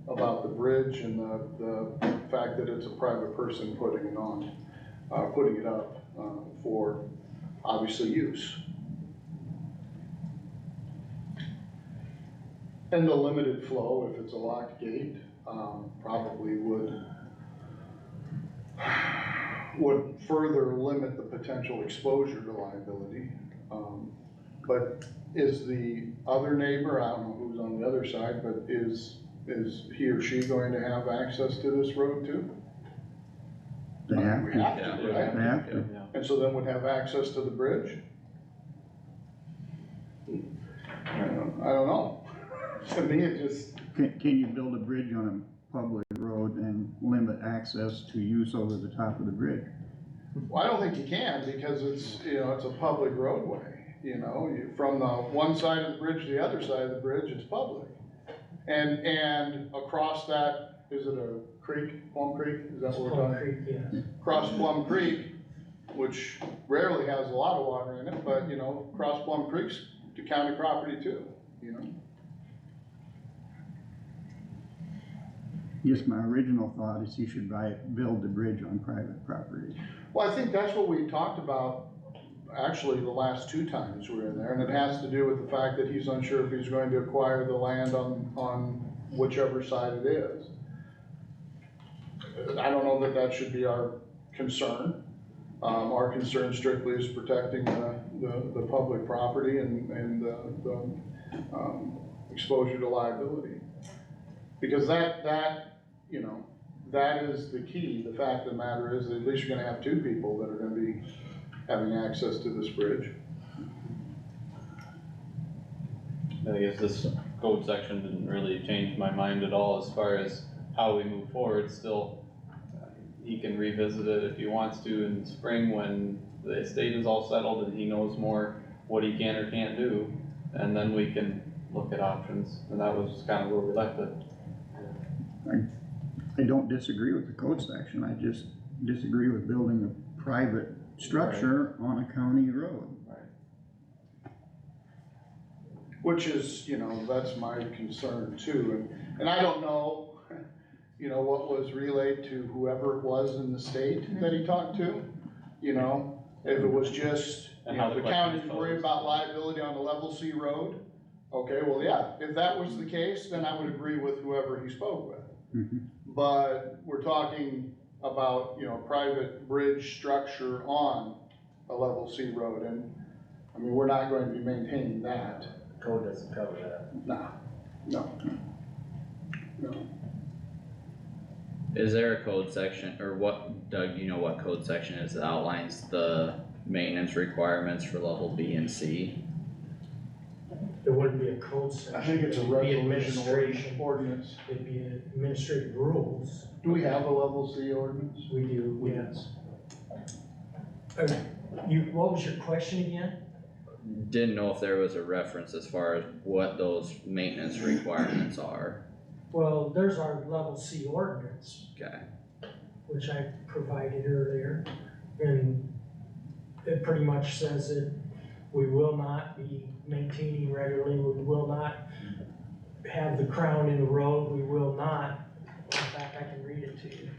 I: about the bridge and the fact that it's a private person putting it up, for obviously use. And the limited flow, if it's a locked gate, probably would further limit the potential exposure to liability. But is the other neighbor, I don't know who's on the other side, but is he or she going to have access to this road too?
B: They have
I: We
B: to,
I: have to, right?
B: they have to.
I: And so then would have access to the bridge? I don't know. To me, it just,
B: Can you build a bridge on a public road and limit access to use over the top of the bridge?
I: well, I don't think you can, because it's, it's a public roadway, from the one side of the bridge to the other side of the bridge, it's public. And across that, is it a creek, Plum Creek, is that what we're
K: Plum
I: talking?
K: Creek, yes.
I: Across Plum Creek, which rarely has a lot of water in it, but, across Plum Creek's to county property too,
B: Yes, my original thought is you should build the bridge on private property.
I: Well, I think that's what we talked about, actually, the last two times we were in there, and it has to do with the fact that he's unsure if he's going to acquire the land on whichever side it is. I don't know that that should be our concern. Our concern strictly is protecting the public property and the exposure to liability. Because that is the key. The fact of the matter is that at least you're gonna have two people that are gonna be having access to this bridge.
G: I guess this code section didn't really change my mind at all as far as how we move forward. Still, he can revisit it if he wants to in spring when the estate is all settled and he knows more what he can or can't do. And then we can look at options, and that was kind of where we left it.
B: I don't disagree with the code section, I just disagree with building a private structure on a county road.
I: Which is, that's my concern too. And I don't know, what was relayed to whoever it was in the state that he talked to. If it was just,
G: And how
I: the
G: the
I: county's
G: question is
I: worried
G: posed.
I: about liability on a level C road. Okay, well, yeah, if that was the case, then I would agree with whoever he spoke with.
B: Mhm.
I: But we're talking about, private bridge structure on a level C road, and, I mean, we're not going to be maintaining that.
J: Code doesn't cover that.
I: No.
E: Is there a code section, or what, Doug, do you know what code section is that outlines the maintenance requirements for level B and C?
K: There wouldn't be a code section.
I: I think it's a
K: It'd be
I: resolution
K: administration.
I: ordinance.
K: It'd be administrative rules.
I: Do we have a level C ordinance?
K: We do, yes. What was your question again?
E: Didn't know if there was a reference as far as what those maintenance requirements are.
K: Well, there's our level C ordinance,
E: Okay,
K: which I provided earlier. And it pretty much says that we will not be maintaining regularly, we will not have the crown in the road, we will not, in fact, I can read it to you.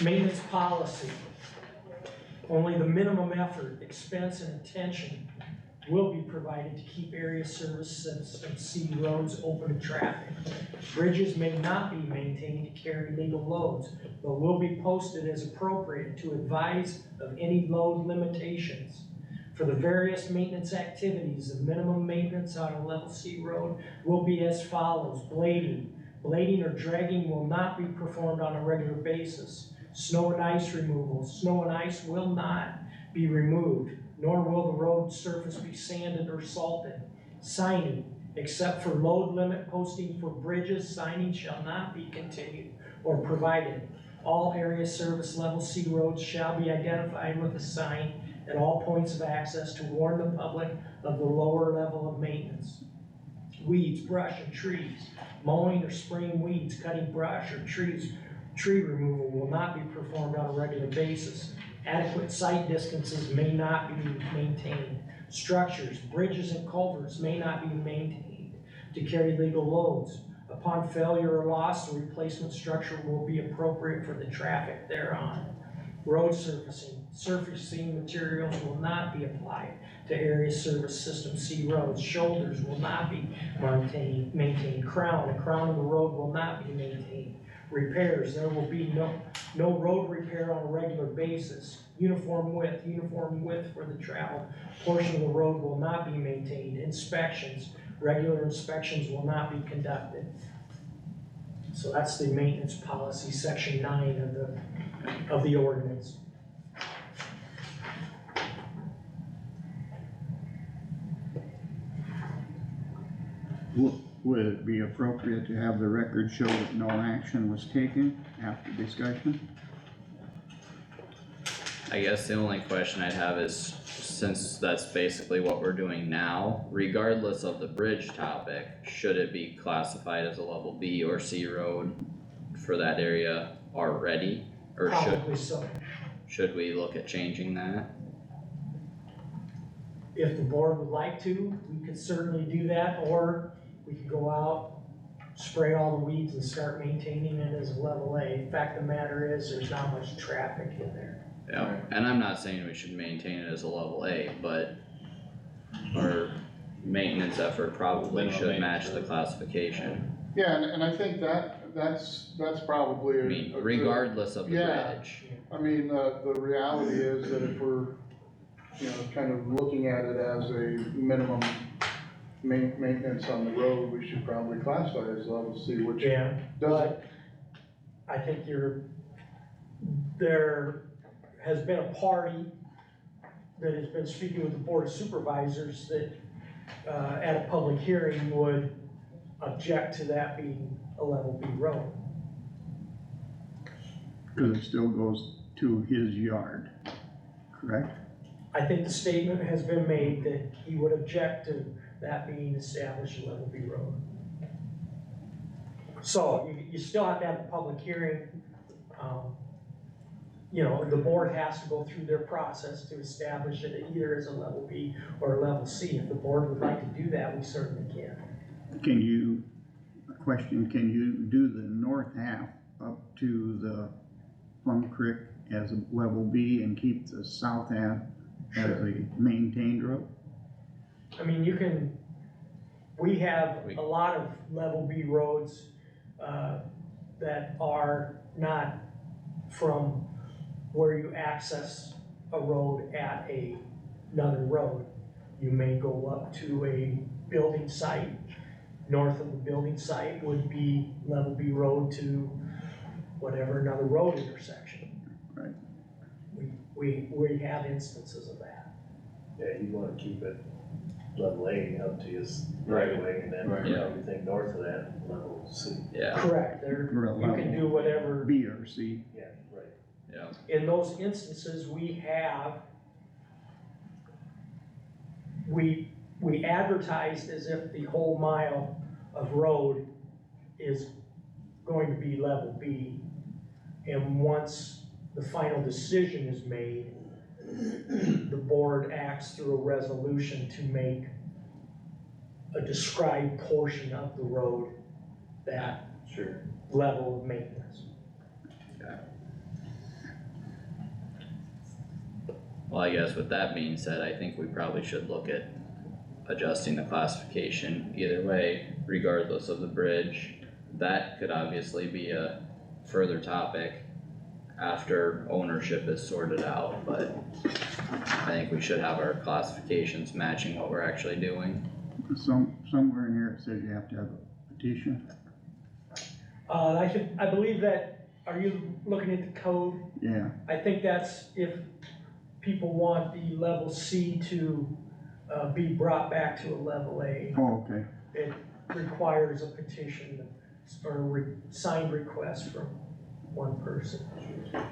K: Maintenance policy. Only the minimum effort, expense, and attention will be provided to keep area services and C roads open to traffic. Bridges may not be maintained to carry legal loads, but will be posted as appropriate to advise of any load limitations. For the various maintenance activities, the minimum maintenance on a level C road will be as follows. Blading. Blading or dragging will not be performed on a regular basis. Snow and ice removal. Snow and ice will not be removed, nor will the road surface be sanded or salted. Signing, except for load limit posting for bridges, signing shall not be continued or provided. All area service level C roads shall be identified with a sign at all points of access to warn the public of the lower level of maintenance. Weeds, brush, and trees. Mowing or spraying weeds, cutting brush or tree removal will not be performed on a regular basis. Adequate sight distances may not be maintained. Structures, bridges, and culverts may not be maintained to carry legal loads. Upon failure or loss, the replacement structure will be appropriate for the traffic thereon. Road surfacing materials will not be applied to area service system C roads. Shoulders will not be maintained. A crown of the road will not be maintained. repairs. There will be no road repair on a regular basis. Uniform width for the travel portion of the road will not be maintained. Regular inspections will not be conducted. So that's the maintenance policy, section 9 of the ordinance.
B: Would it be appropriate to have the record show that no action was taken after discussion?
E: I guess the only question I'd have is, since that's basically what we're doing now, regardless of the bridge topic, should it be classified as a level B or C road for that area already? Or
K: Probably so.
E: should we look at changing that?
K: If the board would like to, we could certainly do that, or we could go out, spray all the weeds and start maintaining it as a level A. Fact of the matter is, there's not much traffic in there.
E: Yeah, and I'm not saying we should maintain it as a level A, but our maintenance effort probably
G: Minimum
E: should match
G: maintenance,
E: the classification.
I: Yeah, and I think that's probably
E: I mean, regardless of the
I: Yeah.
E: bridge.
I: I mean, the reality is that if we're, kind of looking at it as a minimum maintenance on the road, we should probably classify it as level C, which
K: Yeah,
I: doesn't,
K: but I think there has been a party that has been speaking with the board of supervisors that, at a public hearing would object to that being a level B road.
B: Cause it still goes to his yard, correct?
K: I think the statement has been made that he would object to that being established a level B road. So you still have to have a public hearing. The board has to go through their process to establish it either as a level B or a level C. If the board would like to do that, we certainly can.
B: Can you do the north half up to the Plum Creek as a level B and keep the south half as a maintained road?
K: I mean, we have a lot of level B roads, that are not from where you access a road at another road. You may go up to a building site. North of the building site would be level B road to whatever another road intersection.
B: Right.
K: We have instances of that.
J: Yeah, you wanna keep it level A up to his
G: Right.
J: right way, and then
G: Right.
E: Yeah.
J: everything north of that, level C.
E: Yeah,
K: Correct,
B: Or a
K: you can
B: level
K: do whatever.
B: B or C.
J: Yeah, right.
E: yeah,
K: In those instances, we advertised as if the whole mile of road is going to be level B. And once the final decision is made, the board acts through a resolution to make a described portion of the road that
J: Sure.
K: level of maintenance.
E: well, I guess with that being said, I think we probably should look at adjusting the classification either way, regardless of the bridge. That could obviously be a further topic after ownership is sorted out, but I think we should have our classifications matching what we're actually doing.
B: Somewhere in here it says you have to have a petition.
K: I believe that, are you looking at the code?
B: Yeah,
K: I think that's if people want the level C to, be brought back to a level A.
B: oh, okay.
K: It requires a petition or a signed request from one person.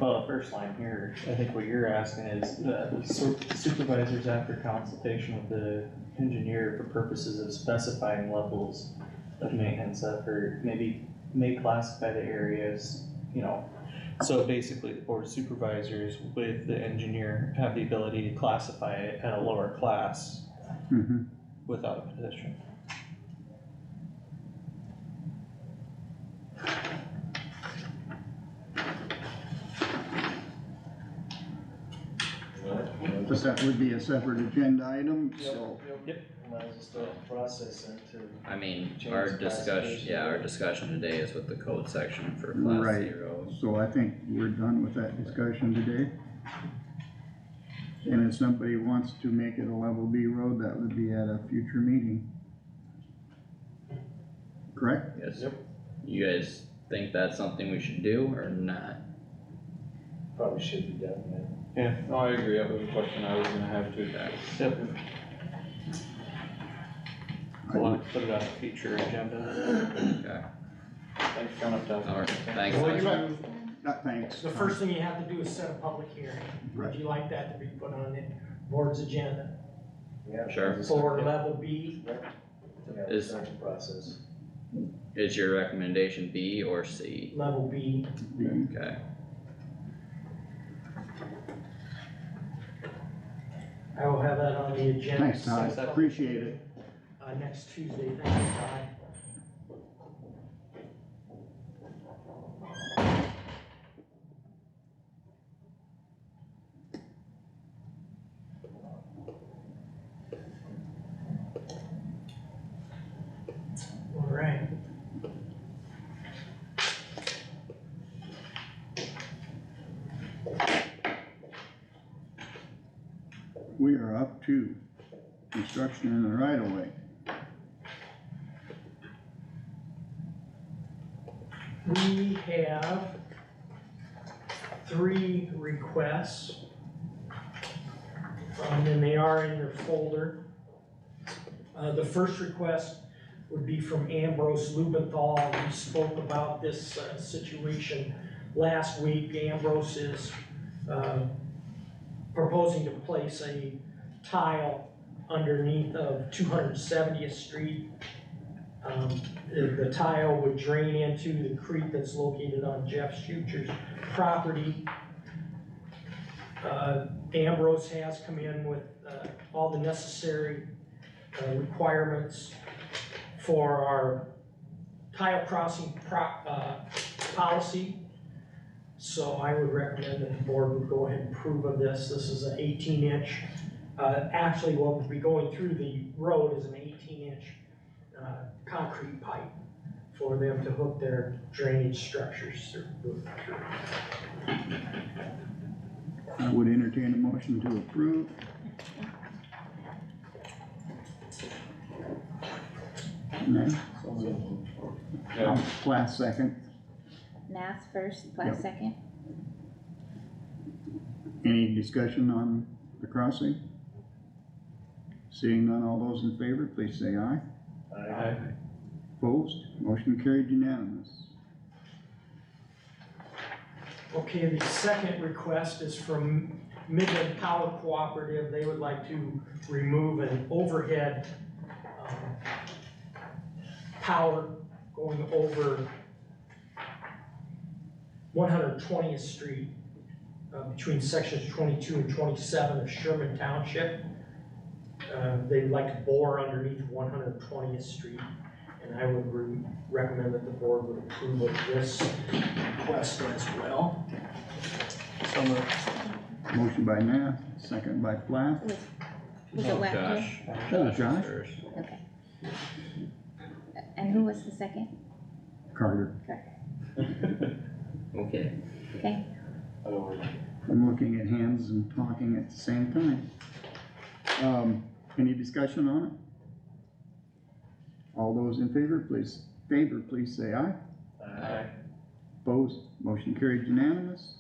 C: Well, the first line here, I think what you're asking is, supervisors after consultation with the engineer for purposes of specifying levels of maintenance effort, maybe may classify the areas, so basically the board of supervisors with the engineer have the ability to classify it at a lower class
B: Mm-hmm.
C: without a petition.
B: But that would be a separate agenda item, so.
J: Might as well start the process then to.
E: I mean,
J: Change
E: our
J: the
E: discussion,
J: classification.
E: yeah, our discussion today is with the code section for class
B: Right.
E: C roads.
B: So I think we're done with that discussion today. And if somebody wants to make it a level B road, that would be at a future meeting. Correct?
E: Yes. You guys think that's something we should do or not?
J: Probably should be done, man.
G: Yeah, no, I agree, that was a question I was gonna have too.
C: Yep. We'll put it on a future agenda.
E: Okay,
G: Thanks for coming up, Doug.
E: alright, thanks.
K: Well,
E: Doug.
B: Thanks.
K: The first thing you have to do is set a public hearing. Would you like that to be put on the board's agenda
J: Yeah.
E: Sure.
K: for level B?
J: Yeah,
E: Is-
J: start the process.
E: Is your recommendation B or C?
K: Level B.
E: Okay,
K: I will have that on the agenda.
B: Thanks, Todd, appreciate it.
K: Next Tuesday, thank you, Todd. All right.
B: We are up to construction in the right of way.
K: We have 3 requests. And they are in your folder. The first request would be from Ambrose Lubenthal. We spoke about this situation last week. Ambrose is proposing to place a tile underneath of 270th Street. The tile would drain into the creek that's located on Jeff Schucher's property. Ambrose has come in with all the necessary requirements for our tile crossing policy. So I would recommend that the board would go ahead and approve of this. This is an 18-inch. Actually, what would be going through the road is an 18-inch concrete pipe for them to hook their drainage structures through.
B: I would entertain a motion to approve. Nay?
G: Yeah.
B: Class second.
D: Nath first, Plath
B: Yep.
D: second.
B: Any discussion on the crossing? Seeing none, all those in favor, please say aye.
J: Aye.
B: Opposed? Motion carried unanimous.
K: Okay, the second request is from Midland Power Cooperative. They would like to remove an overhead power going over 120th Street between sections 22 and 27 of Sherman Township. They'd like to bore underneath 120th Street, and I would recommend that the board would approve of this request as well.
C: So moved.
B: Motion by Nath, second by Plath.
D: Was it Wactor?
E: Josh.
B: Oh, Josh.
E: First.
D: Okay. And who was the second?
B: Carter.
E: Okay.
D: Okay,
B: I'm looking at hands and talking at the same time. Any discussion on it? All those in favor, please say aye.
J: Aye.
B: Opposed? Motion carried unanimous.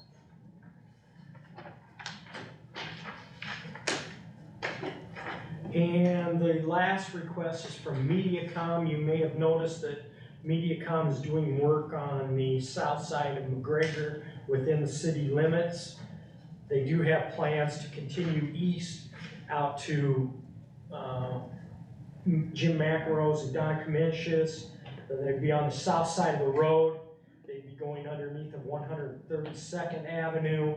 K: And the last request is from MediaCom. You may have noticed that MediaCom is doing work on the south side of McGregor within the city limits. They do have plans to continue east out to Jim McEnroe's and Don Cominch's. They'd be on the south side of the road. They'd be going underneath of 132nd Avenue,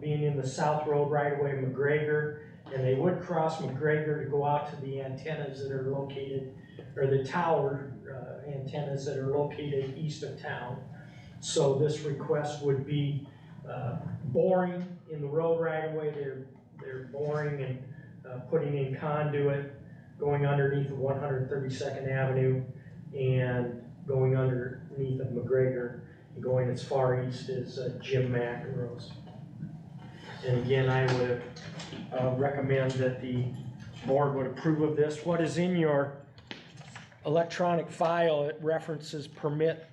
K: being in the south road right away McGregor. And they would cross McGregor to go out to the antennas that are located, or the tower antennas that are located east of town. So this request would be boring in the road right away. They're They're boring and, putting in conduit, going underneath of 132nd Avenue and going underneath of McGregor and going as far east as Jim McEnroe's. And again, I would recommend that the board would approve of this. What is in your electronic file, it references permit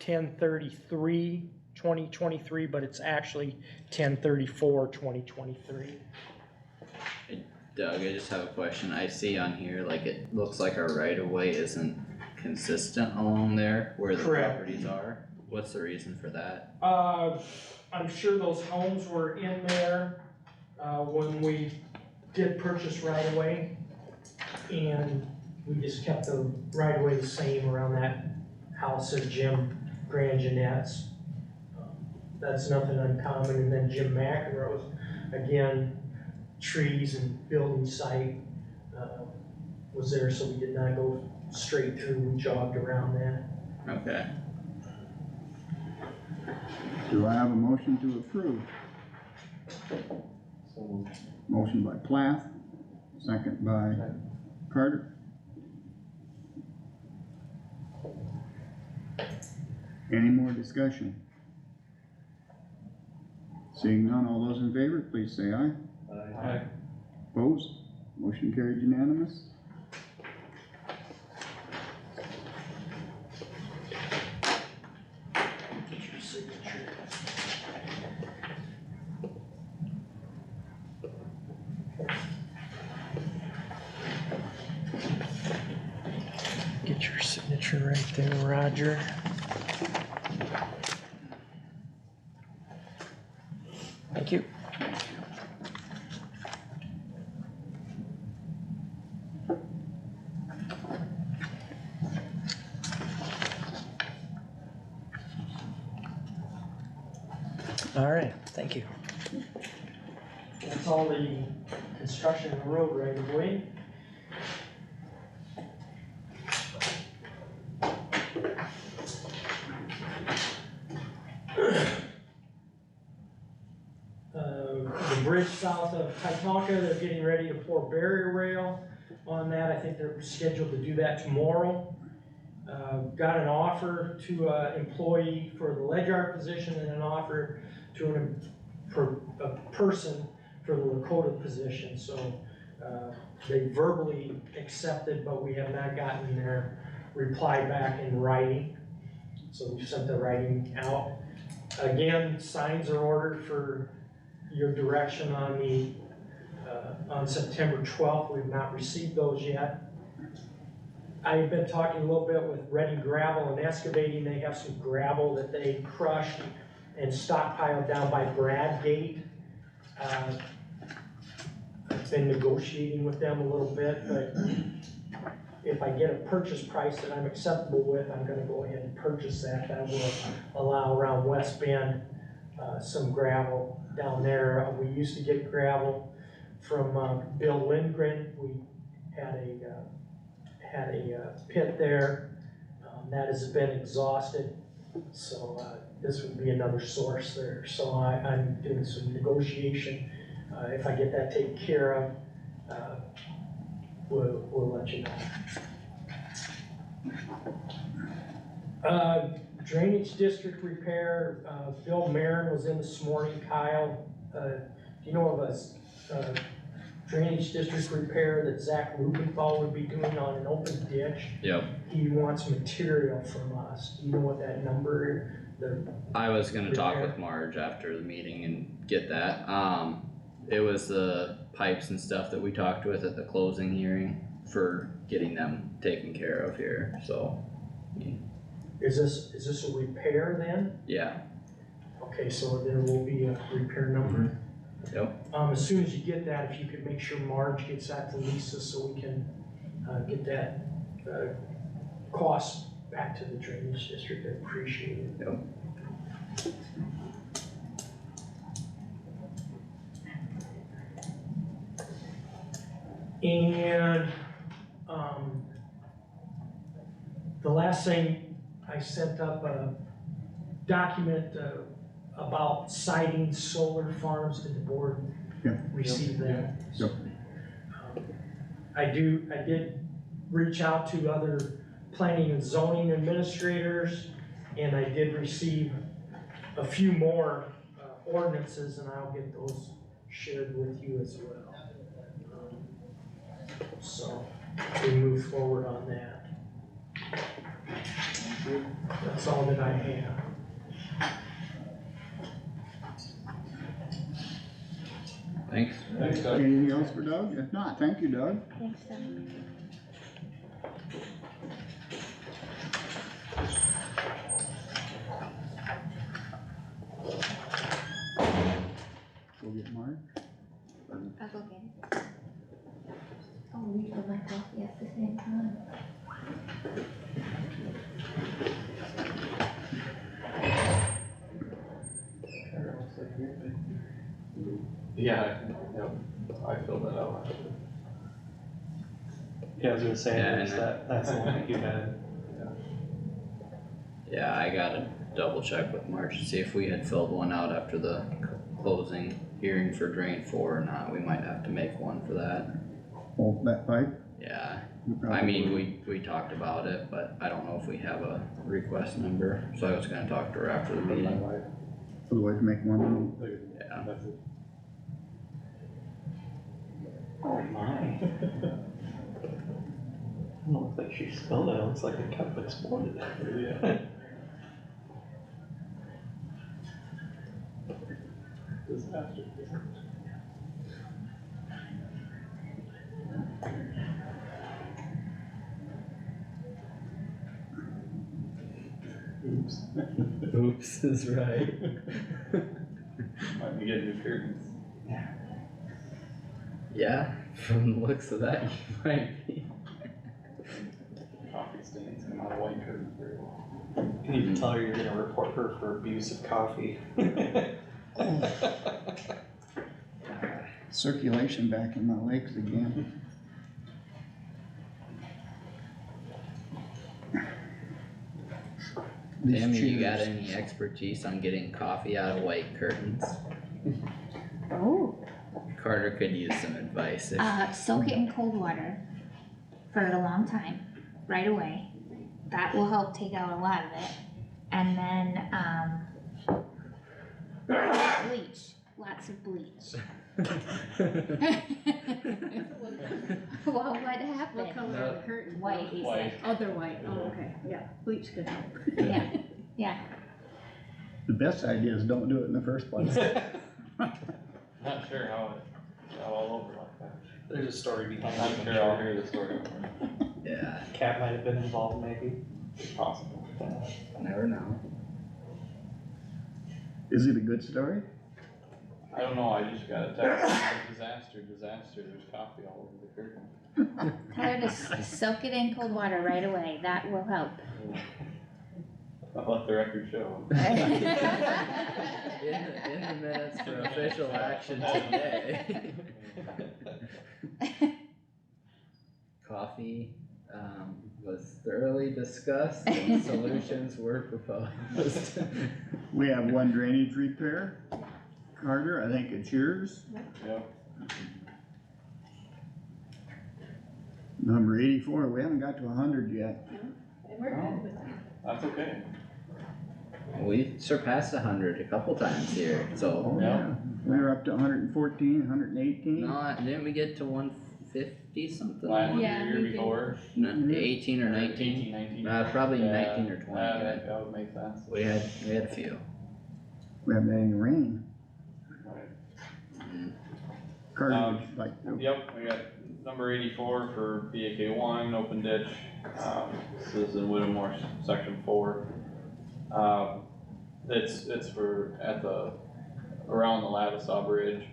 K: 10/33/2023, but it's actually 10/34/2023.
E: Doug, I just have a question. I see on here, like, it looks like our right of way isn't consistent along there where the
K: Correct.
E: properties are. What's the reason for that?
K: I'm sure those homes were in there, when we did purchase right of way. And we just kept the right of way the same around that house of Jim Grangenet's. That's nothing uncommon. And then Jim McEnroe's, again, trees and building site, was there, so we did not go straight through, we jogged around that.
E: Okay.
B: Do I have a motion to approve? Motion by Plath, second by Carter. Any more discussion? Seeing none, all those in favor, please say aye.
G: Aye.
B: Opposed? Motion carried unanimous.
K: Get your signature. Get your signature right there, Roger. Thank you. All right, thank you. That's all the construction of the road right of way. The bridge south of Titanca, they're getting ready to pour barrier rail on that. I think they're scheduled to do that tomorrow. Got an offer to an employee for the Ledyard position and an offer to a person for the Lakota position. So they verbally accepted, but we have not gotten their reply back in writing. So we sent the writing out. Again, signs are ordered for your direction on the on September 12th. We've not received those yet. I've been talking a little bit with Reading Gravel and Excavating. They have some gravel that they crushed and stockpiled down by Bradgate. I've been negotiating with them a little bit, but if I get a purchase price that I'm acceptable with, I'm gonna go ahead and purchase that. That will allow around West Bend some gravel down there. We used to get gravel from Bill Lindgren. We had a pit there that has been exhausted, so this would be another source there. So I'm doing some negotiation. If I get that taken care of, we'll let you know. Drainage district repair, Bill Marin was in this morning. Kyle, do you know of a drainage district repair that Zach Rubenthal would be doing on an open ditch?
E: Yep.
K: He wants material from us. Do you know what that number,
E: I was gonna talk with Marge after the meeting and get that. It was the pipes and stuff that we talked with at the closing hearing for getting them taken care of here, so.
K: is this a repair then?
E: Yeah,
K: Okay, so there will be a repair number.
E: yep,
K: As soon as you get that, if you could make sure Marge gets that to Lisa so we can, get that, cost back to the drainage district, I appreciate it.
E: yep.
K: And, the last thing, I sent up a document, about siting solar farms to the board.
B: Yeah.
K: receive that.
B: Yep.
K: I did reach out to other planning and zoning administrators, and I did receive a few more ordinances, and I'll get those shared with you as well. So, we move forward on that. That's all that I have.
E: Thanks.
G: Thanks, Doug.
B: Anything else for Doug? If not, thank you, Doug.
D: Thanks, Doug.
B: Go get Mark.
D: I'll go get it. Oh, we fill my coffee at the same time.
G: Yeah, I filled that out.
C: Yeah, I was gonna say,
E: Yeah,
C: there's
E: and
C: that's the one that you had.
E: Yeah, I gotta double check with March to see if we had filled one out after the closing hearing for drain 4 or not. We might have to make one for that.
B: Oh, that pipe?
E: Yeah,
B: We
E: I
B: probably
E: mean,
B: will.
E: we talked about it, but I don't know if we have a request number, so I was gonna talk to her after the meeting.
B: Otherwise make one.
E: Yeah,
C: Oh my. It looks like she spilled it, it looks like the cup exploded.
G: Yeah. Disaster. Oops.
E: oops is right.
G: Might be getting new curtains.
E: Yeah, from the looks of that, you might be.
G: Coffee stains and my white curtains very well.
C: You need to tell her you're gonna report her for abuse of coffee.
B: Circulation back in my legs again. These
E: Tammy, you got
B: chairs.
E: any expertise on getting coffee out of white curtains?
D: Oh.
E: Carter could use some advice if,
D: Soak it in cold water for a long time, right away. That will help take out a lot of it. And then, bleach, lots of bleach. Well, what happened?
L: What color are the curtains?
D: White, he
G: White.
D: said.
L: Oh, they're white, oh, okay, yeah, bleach could help.
D: Yeah, yeah.
B: The best idea is don't do it in the first place.
G: Not sure how it got all over like that.
C: There's a story behind
G: I'm
C: it.
G: sure I'll hear the story.
E: yeah,
C: Cat might have been involved maybe.
G: Possible.
E: never know.
B: Is it a good story?
G: I don't know, I just got a text, disaster, there's coffee all over the curtain.
D: Tell her to soak it in cold water right away, that will help.
G: I'll let the record show.
E: In the minutes for official action today. Coffee, was thoroughly discussed and solutions were proposed.
B: We have one drainage repair. Carter, I think it's yours.
G: Yep.
B: Number 84, we haven't got to 100 yet.
L: And we're good with that.
G: That's okay.
E: We surpassed 100 a couple times here, so.
G: Yeah.
B: We were up to 114, 118.
E: No, didn't we get to 150 something?
G: Last
D: Yeah,
G: year
D: we did.
G: before.
E: 18 or 19?
G: 18, 19.
E: Probably
G: Yeah,
E: 19 or 20.
G: that would make sense.
E: We had a few.
B: We haven't had any rain.
E: Mm.
B: Carter,
G: Um,
B: would you like to?
G: Yep, we got number 84 for BAK 1, open ditch. This is in Whittemore, section 4. It's for around the Ladisaw Bridge,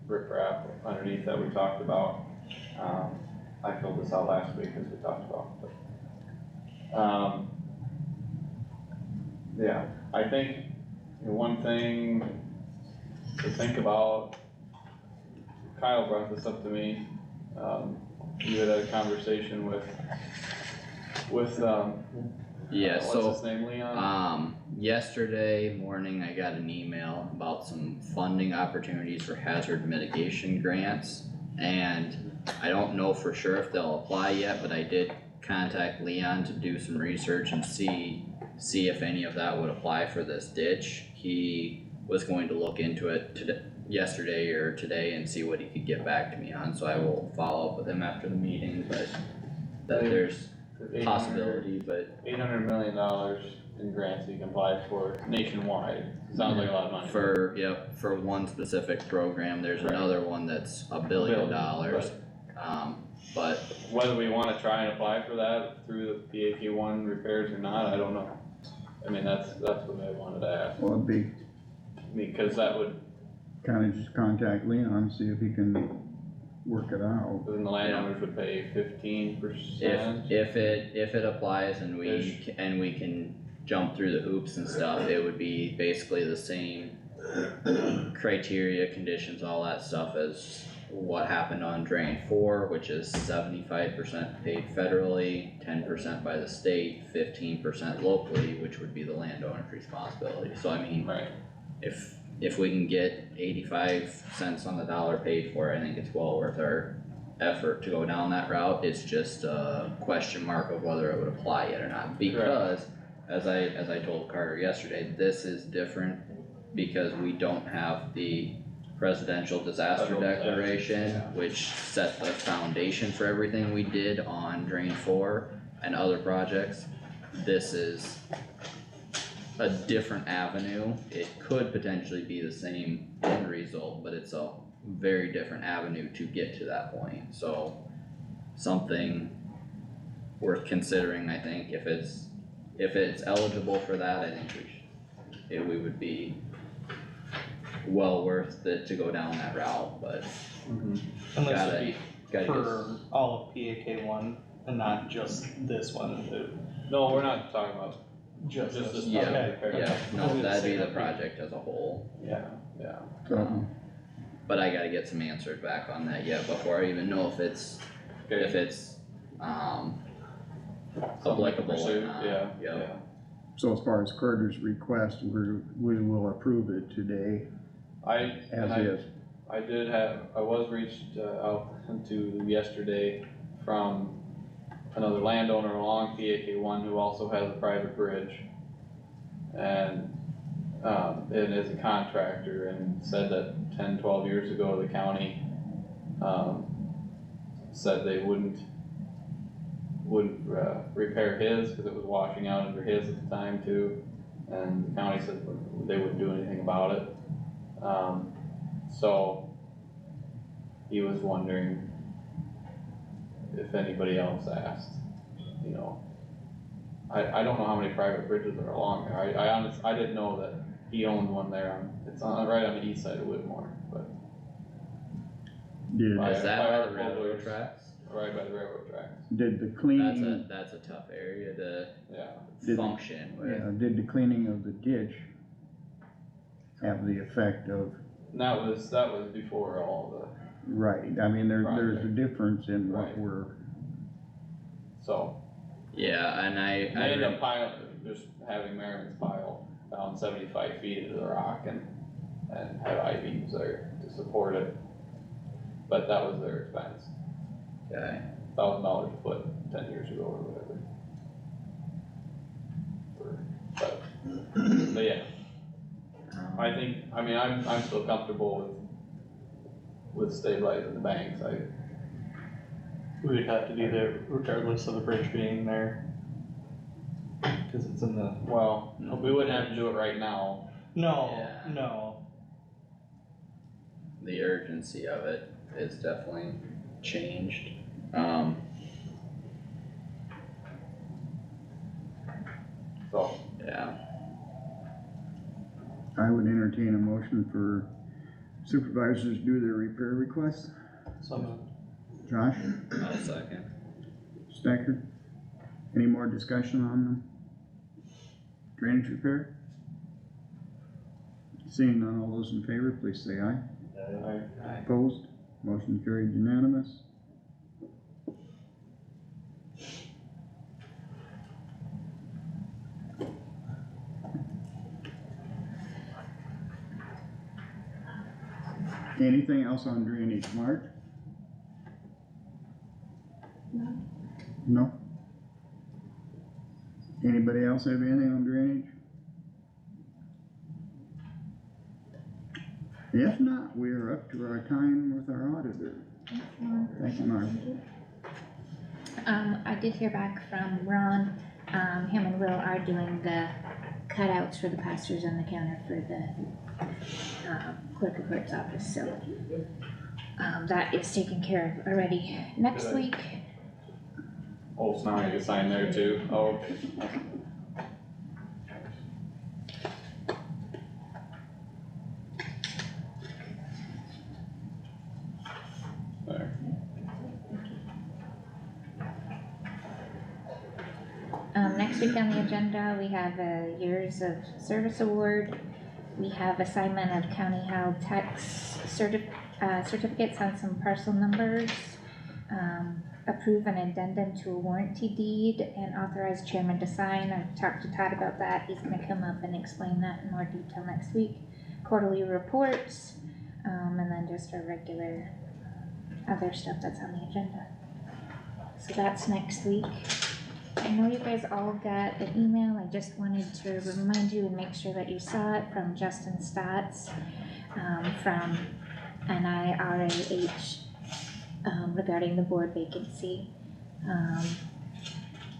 G: riprap underneath that we talked about. I filled this out last week as we talked about, but, yeah, I think one thing to think about, Kyle brought this up to me. You had a conversation with
E: Yeah, so,
G: What's his name, Leon?
E: yesterday morning I got an email about some funding opportunities for hazard mitigation grants. And I don't know for sure if they'll apply yet, but I did contact Leon to do some research and see if any of that would apply for this ditch. He was going to look into it yesterday or today and see what he could get back to me on, so I will follow up with him after the meeting, but that there's possibility, but
G: $800 million in grants you can apply for nationwide, sounds like a lot of money.
E: for one specific program, there's
G: Right.
E: another one that's $1 billion. But
G: Whether we wanna try and apply for that through the PAK one repairs or not, I don't know. I mean, that's what I wanted to ask,
B: Well, it'd be
G: because that would,
B: kinda just contact Leon, see if he can work it out.
G: then the landowners would pay 15%.
E: if it applies and we can jump through the hoops and stuff, it would be basically the same criteria, conditions, all that stuff as what happened on drain 4, which is 75% paid federally, 10% by the state, 15% locally, which would be the landowner's responsibility. So I mean,
G: Right,
E: if we can get 85 cents on the dollar paid for it, I think it's well worth our effort to go down that route. It's just a question mark of whether it would apply yet or not, because as I told Carter yesterday, this is different because we don't have the presidential disaster
G: Federal disaster,
E: declaration,
G: yeah.
E: which set the foundation for everything we did on drain 4 and other projects. This is a different avenue. It could potentially be the same end result, but it's a very different avenue to get to that point, so something worth considering, I think. If it's eligible for that, I think we would be well worth it to go down that route, but
C: And this
E: gotta
C: would be
E: get.
C: for all of PAK one and not just this one,
G: no, we're not talking about
C: just
G: Just
C: this.
G: this
E: Yeah,
C: Okay.
E: yeah, no,
C: Okay.
E: that'd be the project as a whole.
G: Yeah,
B: So,
E: But I gotta get some answers back on that yet before I even know if it's applicable or
G: Pursuit,
E: not.
G: yeah,
E: Yep.
G: yeah.
B: so as far as Carter's request, we will approve it today as is.
G: I was reached out to yesterday from another landowner along PAK one who also has a private bridge. And is a contractor, and said that 10-12 years ago, the county, said they wouldn't repair his, cause it was washing out under his at the time too. And the county said they wouldn't do anything about it. So he was wondering if anybody else asked, you know. I don't know how many private bridges are along there. I didn't know that he owned one there it's right on the east side of Whitmore, but
B: Did,
G: By-
E: Is that
G: by
E: by
G: our
E: the railroad
G: folders.
E: tracks?
G: right by the railroad tracks,
B: did the cleaning,
E: That's a tough area to
G: yeah.
B: Did-
E: function with.
B: yeah, did the cleaning of the ditch have the effect of,
G: And that was before all
B: right, I mean, there's a difference in what
G: Right.
B: we're,
G: so.
E: Yeah, and
G: They ended up just having Marin's pile down 75 feet into the rock and have I-beams there to support it. But that was their expense,
E: okay,
G: $1,000 a foot 10 years ago or whatever. But yeah, I think, I'm still comfortable with stabilizing the banks.
C: We would have to do that regardless of the bridge being there. Cause it's in the,
G: Well, we wouldn't have to do it right now.
E: Yeah.
C: no,
E: the urgency of it is definitely changed.
G: So,
E: Yeah,
B: I would entertain a motion for supervisors to do their repair request.
C: so
B: Josh,
E: I'll second.
B: Stecker, any more discussion on them? Drainage repair? Seeing none, all those in favor, please say aye. Opposed? Motion carried unanimous. Anything else on drainage, Mark? No? Anybody else have anything on drainage? If not, we are up to our time with our auditor. Thank you, Mark.
D: I did hear back from Ron, him and Will are doing the cutouts for the pastors on the counter for the, clerk of court's office, so. That is taken care of already. Next
G: Good.
D: week,
G: Oh, so now I can sign there too. Oh, okay. There.
D: next week on the agenda, we have a years of service award. We have assignment of county held tax certificates on some parcel numbers. Approve an addendum to a warranty deed and authorize chairman to sign. I've talked to Todd about that. He's gonna come up and explain that in more detail next week. Quarterly reports, and then just our regular other stuff that's on the agenda. So that's next week. I know you guys all got an email. I just wanted to remind you and make sure that you saw it from Justin Stotts, from NIRAH, regarding the board vacancy.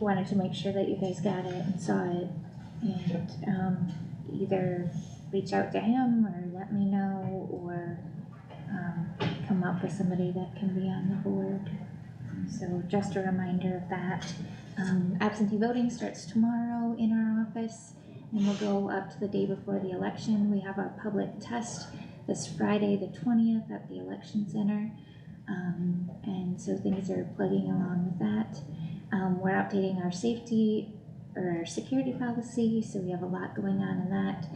D: Wanted to make sure that you guys got it and saw it, and, either reach out to him or let me know, or, come up with somebody that can be on the board. So just a reminder of that. Absentee voting starts tomorrow in our office, and we'll go up to the day before the election. We have our public test this Friday, the 20th, at the election center. And so things are plugging along with that. We're updating our safety or our security policy, so we have a lot going on in that.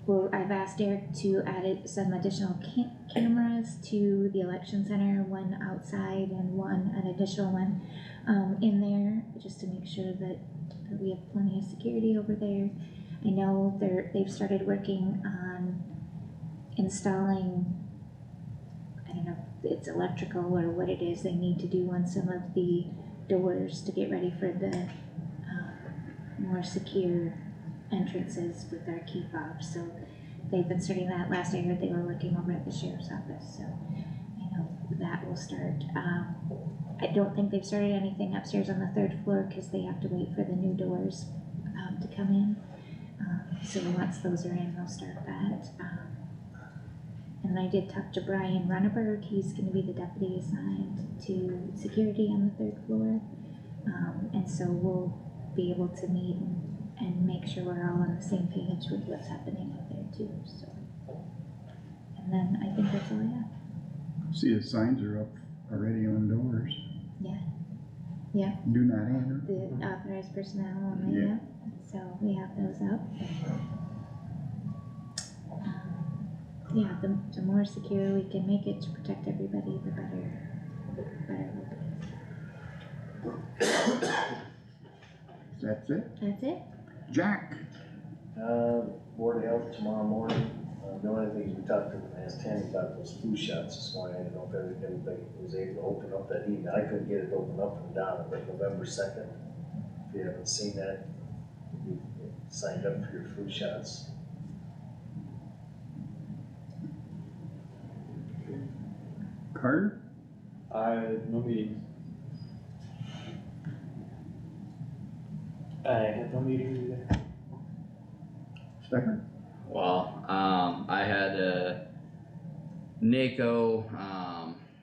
D: Well, I've asked Eric to add some additional cameras to the election center, one outside and an additional one, in there, just to make sure that we have plenty of security over there. I know they've started working on installing, I don't know if it's electrical or what it is they need to do on some of the doors to get ready for the, more secure entrances with our key fobs. So they've been starting that. Last I heard they were working over at the sheriff's office, so I know that will start. I don't think they've started anything upstairs on the 3rd floor because they have to wait for the new doors to come in. So once those are in, they'll start that. And I did talk to Brian Runneberg. He's gonna be the deputy assigned to security on the 3rd floor. And so we'll be able to meet and make sure we're all on the same page with what's happening up there too, so. And then I think that's all I have.
B: See, the signs are up already on doors.
D: Yeah. Yeah.
B: Do not enter.
D: The authorized personnel only,
B: Yeah.
D: yeah, so we have those up. Yeah, the more secure we can make it to protect everybody, the better we'll be.
B: That's it.
D: That's it?
B: Jack,
J: Board of Health tomorrow morning. The only thing we talked to them, asked Tammy about those flu shots this morning. I didn't know if everybody was able to open up that email. I couldn't get it open up and down, but November 2nd. If you haven't seen that, you signed up for your flu shots.
B: Carter,
G: No meetings.
C: I have no meeting either.
B: Stecker,
E: Well, I had NACO,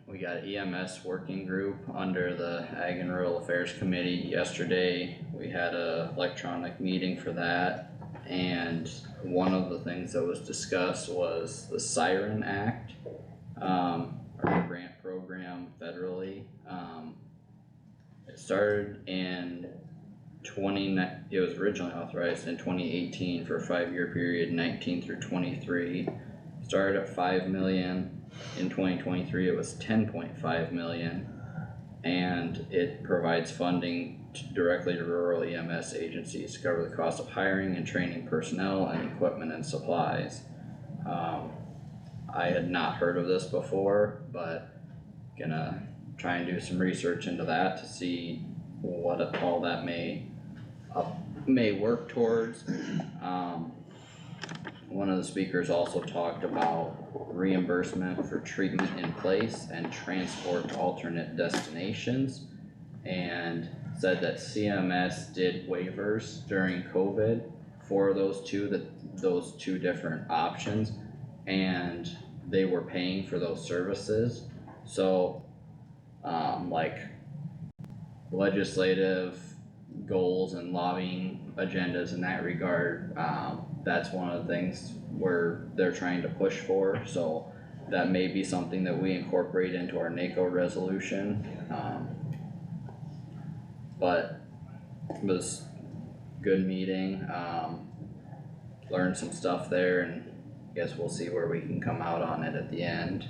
E: we got EMS working group under the Ag and Rural Affairs Committee yesterday. We had a electronic meeting for that, and one of the things that was discussed was the Siren Act, our grant program federally. It started in it was originally authorized in 2018 for a 5-year period, 19 through 23. Started at 5 million. In 2023, it was 10.5 million. And it provides funding directly to rural EMS agencies to cover the cost of hiring and training personnel and equipment and supplies. I had not heard of this before, but gonna try and do some research into that to see what all that may work towards. One of the speakers also talked about reimbursement for treatment in place and transport to alternate destinations. And said that CMS did waivers during COVID for those two different options. And they were paying for those services, so, like legislative goals and lobbying agendas in that regard, that's one of the things where they're trying to push for, so that may be something that we incorporate into our NACO resolution, but it was good meeting, learned some stuff there, and guess we'll see where we can come out on it at the end.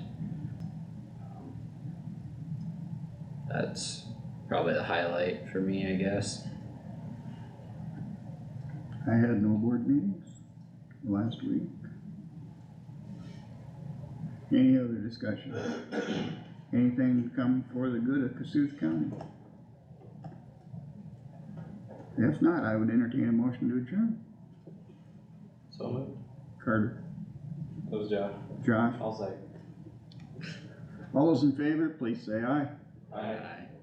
E: That's probably the highlight for me, I guess.
B: I had no board meetings last week. Any other discussion? Anything come for the good of Kossuth County? If not, I would entertain a motion to adjourn.
G: So moved.
B: Carter,
G: That was Josh.
B: Josh,
G: I'll say.
B: all those in favor, please say aye.
G: Aye.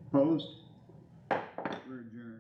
B: Opposed? We're adjourned.